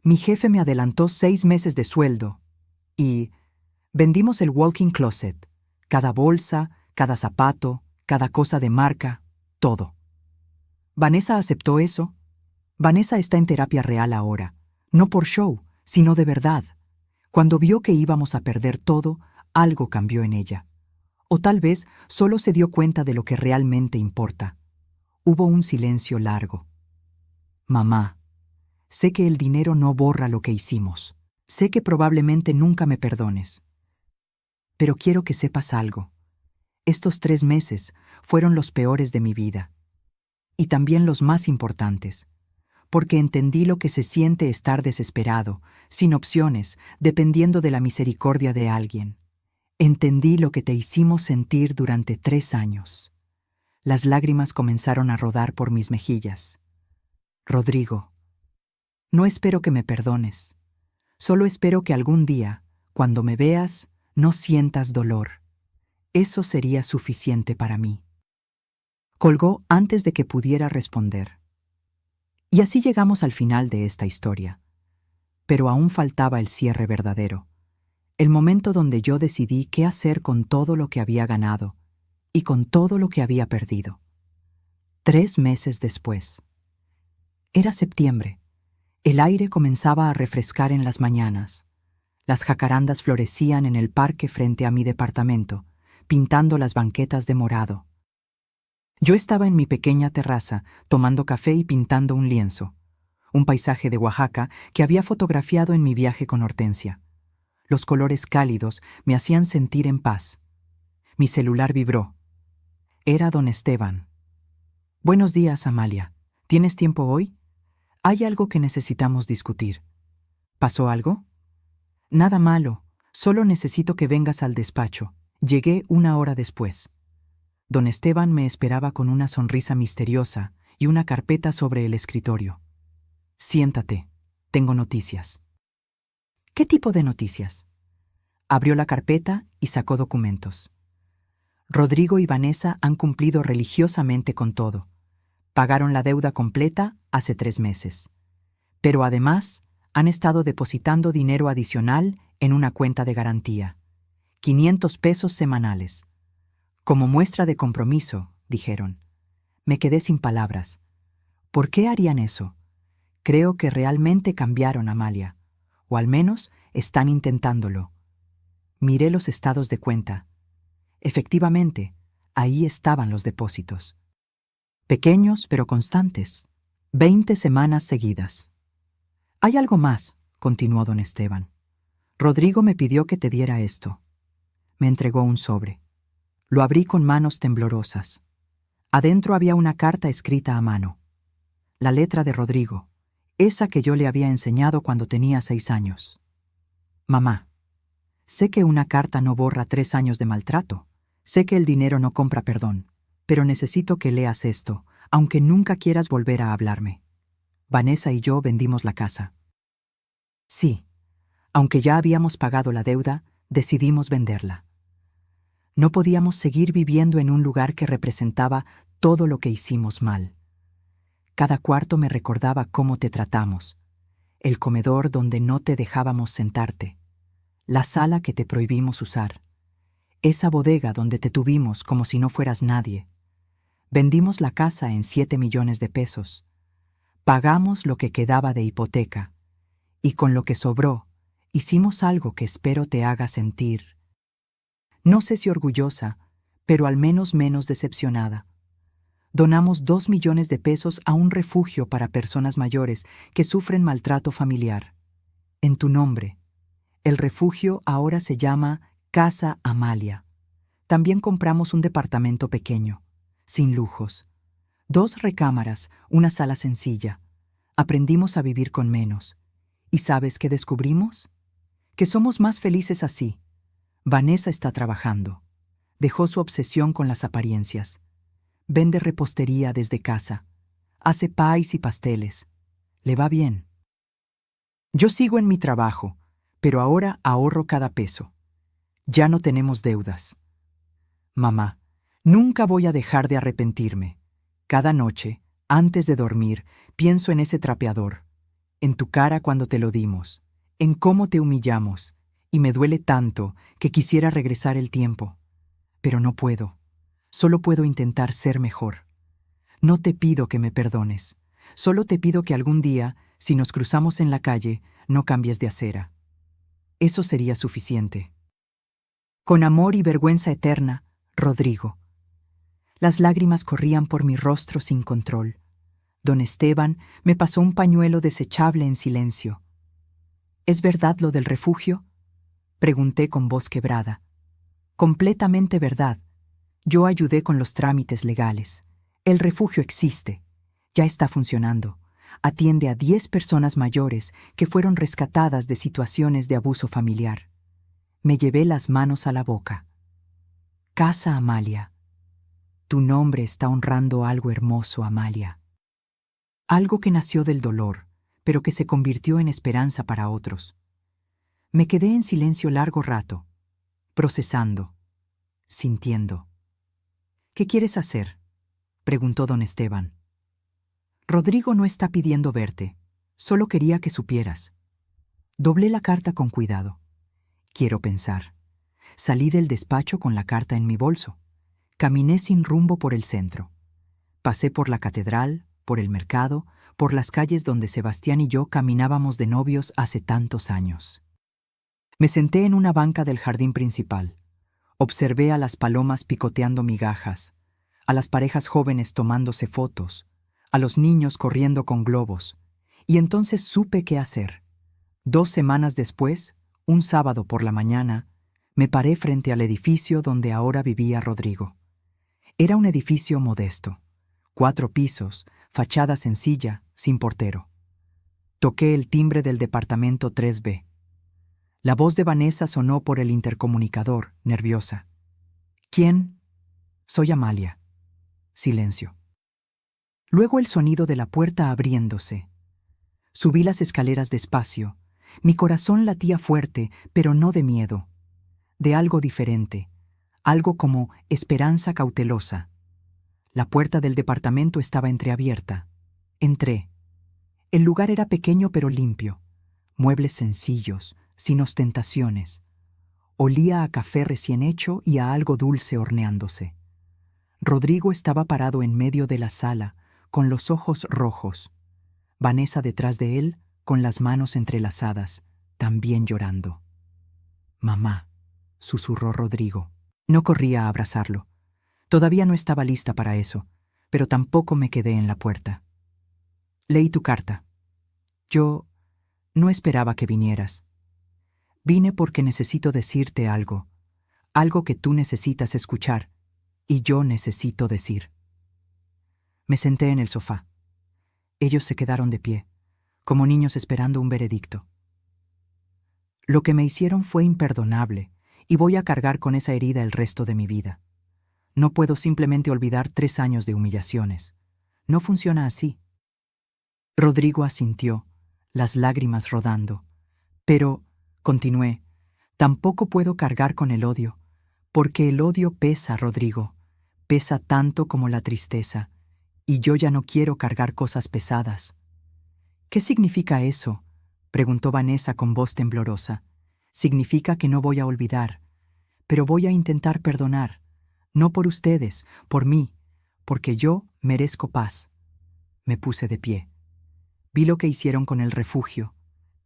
Mi jefe me adelantó 6 meses de sueldo. Y vendimos el walk-in closet. Cada bolsa, cada zapato, cada cosa de marca, todo. Vanessa aceptó eso. Vanessa está en terapia real ahora. No por show, sino de verdad. Cuando vio que íbamos a perder todo, algo cambió en ella. O tal vez solo se dio cuenta de lo que realmente importa. Hubo un silencio largo. Mamá, sé que el dinero no borra lo que hicimos. Sé que probablemente nunca me perdones. Pero quiero que sepas algo. Estos 3 meses fueron los peores de mi vida. Y también los más importantes. Porque entendí lo que se siente estar desesperado, sin opciones, dependiendo de la misericordia de alguien. Entendí lo que te hicimos sentir durante 3 años. Las lágrimas comenzaron a rodar por mis mejillas. Rodrigo, no espero que me perdones. Solo espero que algún día, cuando me veas, no sientas dolor. Eso sería suficiente para mí. Colgó antes de que pudiera responder. Y así llegamos al final de esta historia. Pero aún faltaba el cierre verdadero. El momento donde yo decidí qué hacer con todo lo que había ganado y con todo lo que había perdido. 3 meses después. Era septiembre. El aire comenzaba a refrescar en las mañanas. Las jacarandas florecían en el parque frente a mi departamento, pintando las banquetas de morado. Yo estaba en mi pequeña terraza, tomando café y pintando un lienzo, un paisaje de Oaxaca que había fotografiado en mi viaje con Hortensia. Los colores cálidos me hacían sentir en paz. Mi celular vibró. Era don Esteban. Buenos días, Amalia. ¿Tienes tiempo hoy? Hay algo que necesitamos discutir. ¿Pasó algo? Nada malo. Solo necesito que vengas al despacho. Llegué 1 hora después. Don Esteban me esperaba con una sonrisa misteriosa y una carpeta sobre el escritorio. Siéntate. Tengo noticias. ¿Qué tipo de noticias? Abrió la carpeta y sacó documentos. Rodrigo y Vanessa han cumplido religiosamente con todo. Pagaron la deuda completa hace 3 meses. Pero además, Han estado depositando dinero adicional en una cuenta de garantía. 500 pesos semanales. Como muestra de compromiso, dijeron. Me quedé sin palabras. ¿Por qué harían eso? Creo que realmente cambiaron a Amalia. O al menos están intentándolo. Miré los estados de cuenta. Efectivamente, ahí estaban los depósitos. Pequeños pero constantes. 20 semanas seguidas. Hay algo más, continuó don Esteban. Rodrigo me pidió que te diera esto. Me entregó un sobre. Lo abrí con manos temblorosas. Adentro había una carta escrita a mano. La letra de Rodrigo, esa que yo le había enseñado cuando tenía 6 años. Mamá, sé que una carta no borra 3 años de maltrato. Sé que el dinero no compra perdón. Pero necesito que leas esto, aunque nunca quieras volver a hablarme. Vanessa y yo vendimos la casa. Sí, aunque ya habíamos pagado la deuda, decidimos venderla. No podíamos seguir viviendo en un lugar que representaba todo lo que hicimos mal. Cada cuarto me recordaba cómo te tratamos, el comedor donde no te dejábamos sentarte, la sala que te prohibimos usar, esa bodega donde te tuvimos como si no fueras nadie. Vendimos la casa en 7 millones de pesos. Pagamos lo que quedaba de hipoteca, y con lo que sobró, hicimos algo que espero te haga sentir. No sé si orgullosa, pero al menos menos decepcionada. Donamos 2 millones de pesos a un refugio para personas mayores que sufren maltrato familiar. En tu nombre. El refugio ahora se llama Casa Amalia. También compramos un departamento pequeño, sin lujos. 2 recámaras, una sala sencilla. Aprendimos a vivir con menos. ¿Y sabes qué descubrimos? Que somos más felices así. Vanessa está trabajando. Dejó su obsesión con las apariencias. Vende repostería desde casa. Hace pies y pasteles. Le va bien. Yo sigo en mi trabajo, pero ahora ahorro cada peso. Ya no tenemos deudas. Mamá, nunca voy a dejar de arrepentirme. Cada noche, antes de dormir, pienso en ese trapeador, en tu cara cuando te lo dimos, en cómo te humillamos, y me duele tanto que quisiera regresar el tiempo. Pero no puedo. Solo puedo intentar ser mejor. No te pido que me perdones. Solo te pido que algún día, si nos cruzamos en la calle, no cambies de acera. Eso sería suficiente. Con amor y vergüenza eterna, Rodrigo. Las lágrimas corrían por mi rostro sin control. Don Esteban me pasó un pañuelo desechable en silencio. ¿Es verdad lo del refugio? Pregunté con voz quebrada. Completamente verdad. Yo ayudé con los trámites legales. El refugio existe. Ya está funcionando. Atiende a 10 personas mayores que fueron rescatadas de situaciones de abuso familiar. Me llevé las manos a la boca. Casa Amalia. Tu nombre está honrando algo hermoso, Amalia. Algo que nació del dolor, pero que se convirtió en esperanza para otros. Me quedé en silencio largo rato, procesando, sintiendo. ¿Qué quieres hacer?, preguntó don Esteban. Rodrigo no está pidiendo verte, solo quería que supieras. Doblé la carta con cuidado. Quiero pensar. Salí del despacho con la carta en mi bolso. Caminé sin rumbo por el centro. Pasé por la catedral, por el mercado, por las calles donde Sebastián y yo caminábamos de novios hace tantos años. Me senté en una banca del jardín principal. Observé a las palomas picoteando migajas, a las parejas jóvenes tomándose fotos, a los niños corriendo con globos, y entonces supe qué hacer. 2 semanas después, un sábado por la mañana, me paré frente al edificio donde ahora vivía Rodrigo. Era un edificio modesto, 4 pisos, fachada sencilla, sin portero. Toqué el timbre del departamento 3B. La voz de Vanessa sonó por el intercomunicador, nerviosa. ¿Quién? Soy Amalia. Silencio. Luego el sonido de la puerta abriéndose. Subí las escaleras despacio. Mi corazón latía fuerte, pero no de miedo. De algo diferente. Algo como esperanza cautelosa. La puerta del departamento estaba entreabierta. Entré. El lugar era pequeño pero limpio. muebles sencillos, sin ostentaciones. Olía a café recién hecho y a algo dulce horneándose. Rodrigo estaba parado en medio de la sala, con los ojos rojos. Vanessa detrás de él, con las manos entrelazadas, también llorando. «Mamá», susurró Rodrigo. No corría a abrazarlo. Todavía no estaba lista para eso, pero tampoco me quedé en la puerta. «Leí tu carta. Yo no esperaba que vinieras. Vine porque necesito decirte algo que tú necesitas escuchar y yo necesito decir». Me senté en el sofá. Ellos se quedaron de pie, como niños esperando un veredicto. Lo que me hicieron fue imperdonable y voy a cargar con esa herida el resto de mi vida. No puedo simplemente olvidar 3 años de humillaciones. No funciona así. Rodrigo asintió, las lágrimas rodando. Pero, continué, tampoco puedo cargar con el odio, porque el odio pesa, Rodrigo. Pesa tanto como la tristeza, y yo ya no quiero cargar cosas pesadas. «¿Qué significa eso?», preguntó Vanessa con voz temblorosa. «Significa que no voy a olvidar, pero voy a intentar perdonar, no por ustedes, por mí, porque yo merezco paz». Me puse de pie. Vi lo que hicieron con el refugio,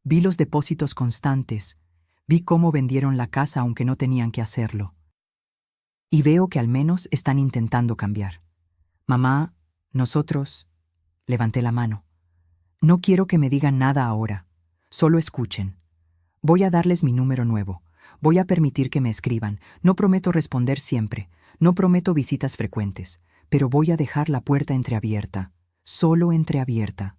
vi los depósitos constantes, vi cómo vendieron la casa aunque no tenían que hacerlo. Y veo que al menos están intentando cambiar. «Mamá, nosotros…», levanté la mano. «No quiero que me digan nada ahora, solo escuchen. Voy a darles mi número nuevo, voy a permitir que me escriban, no prometo responder siempre, no prometo visitas frecuentes, pero voy a dejar la puerta entreabierta, solo entreabierta.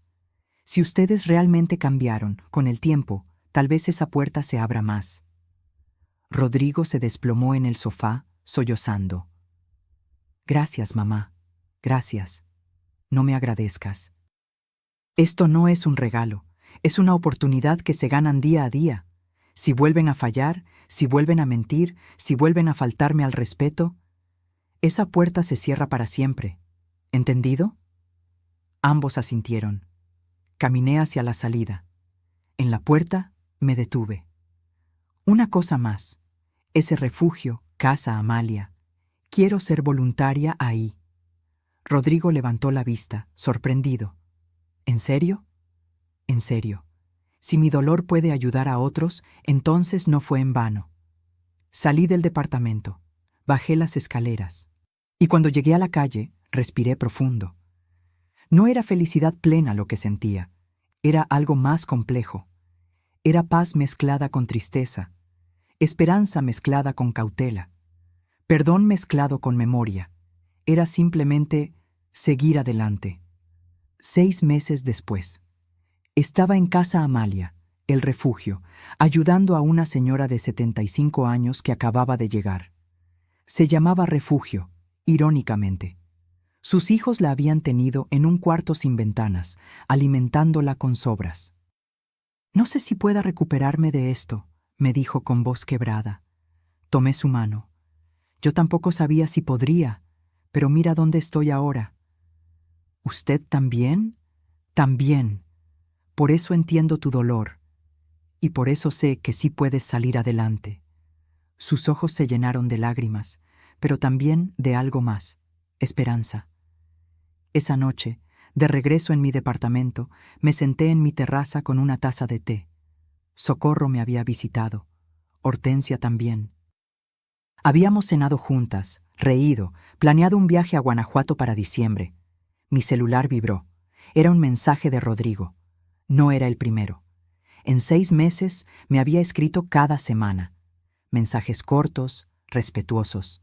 Si ustedes realmente cambiaron, con el tiempo, tal vez esa puerta se abra más». Rodrigo se desplomó en el sofá, sollozando. «Gracias, mamá, gracias. No me agradezcas. Esto no es un regalo, es una oportunidad que se ganan día a día. Si vuelven a fallar, si vuelven a mentir, si vuelven a faltarme al respeto, esa puerta se cierra para siempre. ¿Entendido?». Ambos asintieron. Caminé hacia la salida. En la puerta me detuve. «Una cosa más. Ese refugio, Casa Amalia. Quiero ser voluntaria ahí». Rodrigo levantó la vista, sorprendido. «¿En serio?». «En serio. Si mi dolor puede ayudar a otros, entonces no fue en vano». Salí del departamento, bajé las escaleras, y cuando llegué a la calle, respiré profundo. No era felicidad plena lo que sentía, era algo más complejo. Era paz mezclada con tristeza, esperanza mezclada con cautela, perdón mezclado con memoria. Era simplemente seguir adelante. 6 meses después, estaba en Casa Amalia, el refugio, ayudando a una señora de 75 años que acababa de llegar. Se llamaba Refugio, irónicamente. Sus hijos la habían tenido en un cuarto sin ventanas, alimentándola con sobras. «No sé si pueda recuperarme de esto», me dijo con voz quebrada. Tomé su mano. Yo tampoco sabía si podría, pero mira dónde estoy ahora. «¿Usted también?». «También. Por eso entiendo tu dolor. Y por eso sé que sí puedes salir adelante». Sus ojos se llenaron de lágrimas, pero también de algo más, esperanza. Esa noche, de regreso en mi departamento, me senté en mi terraza con una taza de té. Socorro me había visitado, Hortensia también. Habíamos cenado juntas, reído, planeado un viaje a Guanajuato para diciembre. Mi celular vibró. Era un mensaje de Rodrigo. No era el primero. En 6 meses me había escrito cada semana. Mensajes cortos, respetuosos.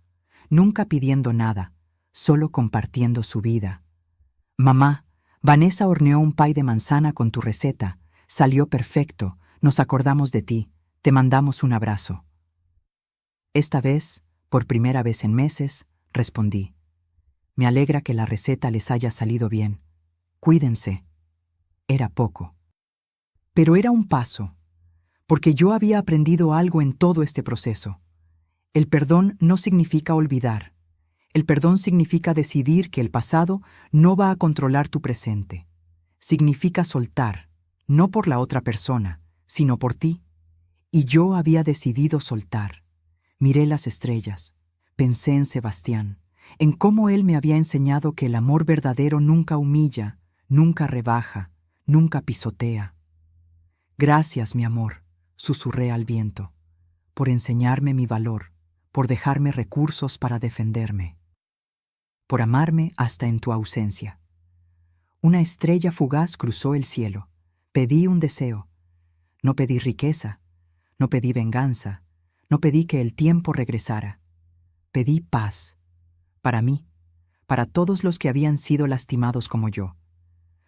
Nunca pidiendo nada, solo compartiendo su vida. «Mamá, Vanessa horneó un pay de manzana con tu receta. Salió perfecto. Nos acordamos de ti. Te mandamos un abrazo». Esta vez, por primera vez en meses, respondí. «Me alegra que la receta les haya salido bien. Cuídense». Era poco. Pero era un paso, porque yo había aprendido algo en todo este proceso. El perdón no significa olvidar. El perdón significa decidir que el pasado no va a controlar tu presente. Significa soltar, no por la otra persona, sino por ti. Y yo había decidido soltar. Miré las estrellas. Pensé en Sebastián, en cómo él me había enseñado que el amor verdadero nunca humilla, nunca rebaja, nunca pisotea. Gracias, mi amor, susurré al viento, por enseñarme mi valor, por dejarme recursos para defenderme, por amarme hasta en tu ausencia. Una estrella fugaz cruzó el cielo. Pedí un deseo. No pedí riqueza, no pedí venganza, no pedí que el tiempo regresara. Pedí paz, para mí, para todos los que habían sido lastimados como yo,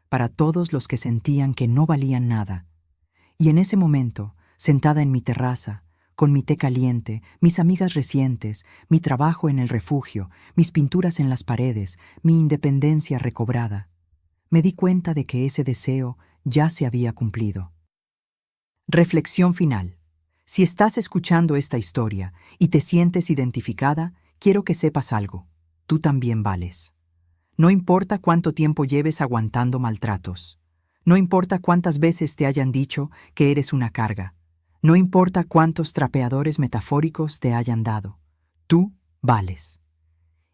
para todos los que sentían que no valían nada. Y en ese momento, sentada en mi terraza, con mi té caliente, mis amigas recientes, mi trabajo en el refugio, mis pinturas en las paredes, mi independencia recobrada, me di cuenta de que ese deseo ya se había cumplido. Reflexión final. Si estás escuchando esta historia y te sientes identificada, quiero que sepas algo. Tú también vales. No importa cuánto tiempo lleves aguantando maltratos. No importa cuántas veces te hayan dicho que eres una carga. No importa cuántos trapeadores metafóricos te hayan dado. Tú vales.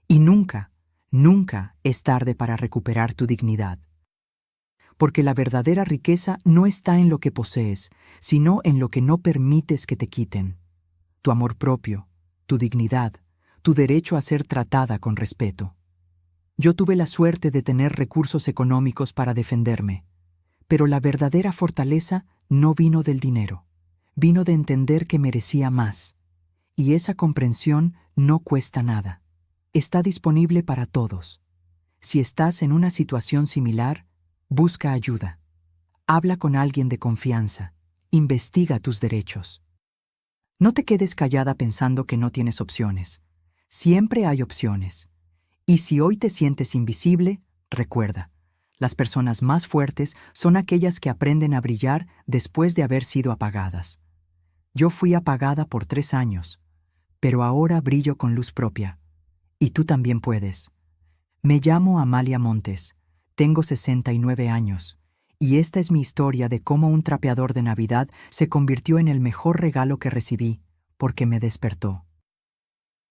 Y nunca, nunca es tarde para recuperar tu dignidad. Porque la verdadera riqueza no está en lo que posees, sino en lo que no permites que te quiten. Tu amor propio, tu dignidad, tu derecho a ser tratada con respeto. Yo tuve la suerte de tener recursos económicos para defenderme, pero la verdadera fortaleza no vino del dinero, vino de entender que merecía más. Y esa comprensión no cuesta nada. Está disponible para todos. Si estás en una situación similar, busca ayuda. Habla con alguien de confianza. Investiga tus derechos. No te quedes callada pensando que no tienes opciones. Siempre hay opciones. Y si hoy te sientes invisible, recuerda, las personas más fuertes son aquellas que aprenden a brillar después de haber sido apagadas. Yo fui apagada por 3 años, pero ahora brillo con luz propia. Y tú también puedes. Me llamo Amalia Montes. Tengo 69 años, y esta es mi historia de cómo un trapeador de Navidad se convirtió en el mejor regalo que recibí, porque me despertó.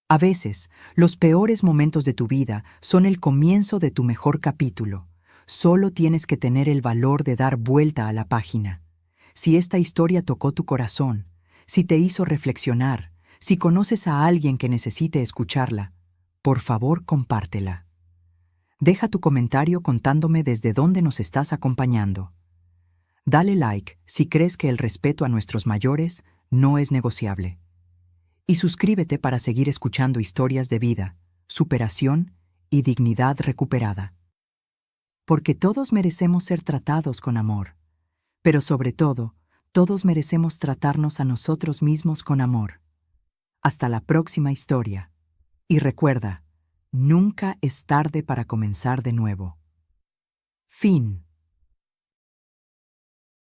A veces, los peores momentos de tu vida son el comienzo de tu mejor capítulo. Solo tienes que tener el valor de dar vuelta a la página. Si esta historia tocó tu corazón, si te hizo reflexionar, si conoces a alguien que necesite escucharla, por favor compártela. Deja tu comentario contándome desde dónde nos estás acompañando. Dale like si crees que el respeto a nuestros mayores no es negociable. Y suscríbete para seguir escuchando historias de vida, superación y dignidad recuperada. Porque todos merecemos ser tratados con amor, pero sobre todo, todos merecemos tratarnos a nosotros mismos con amor. Hasta la próxima historia. Y recuerda, nunca es tarde para comenzar de nuevo. Fin.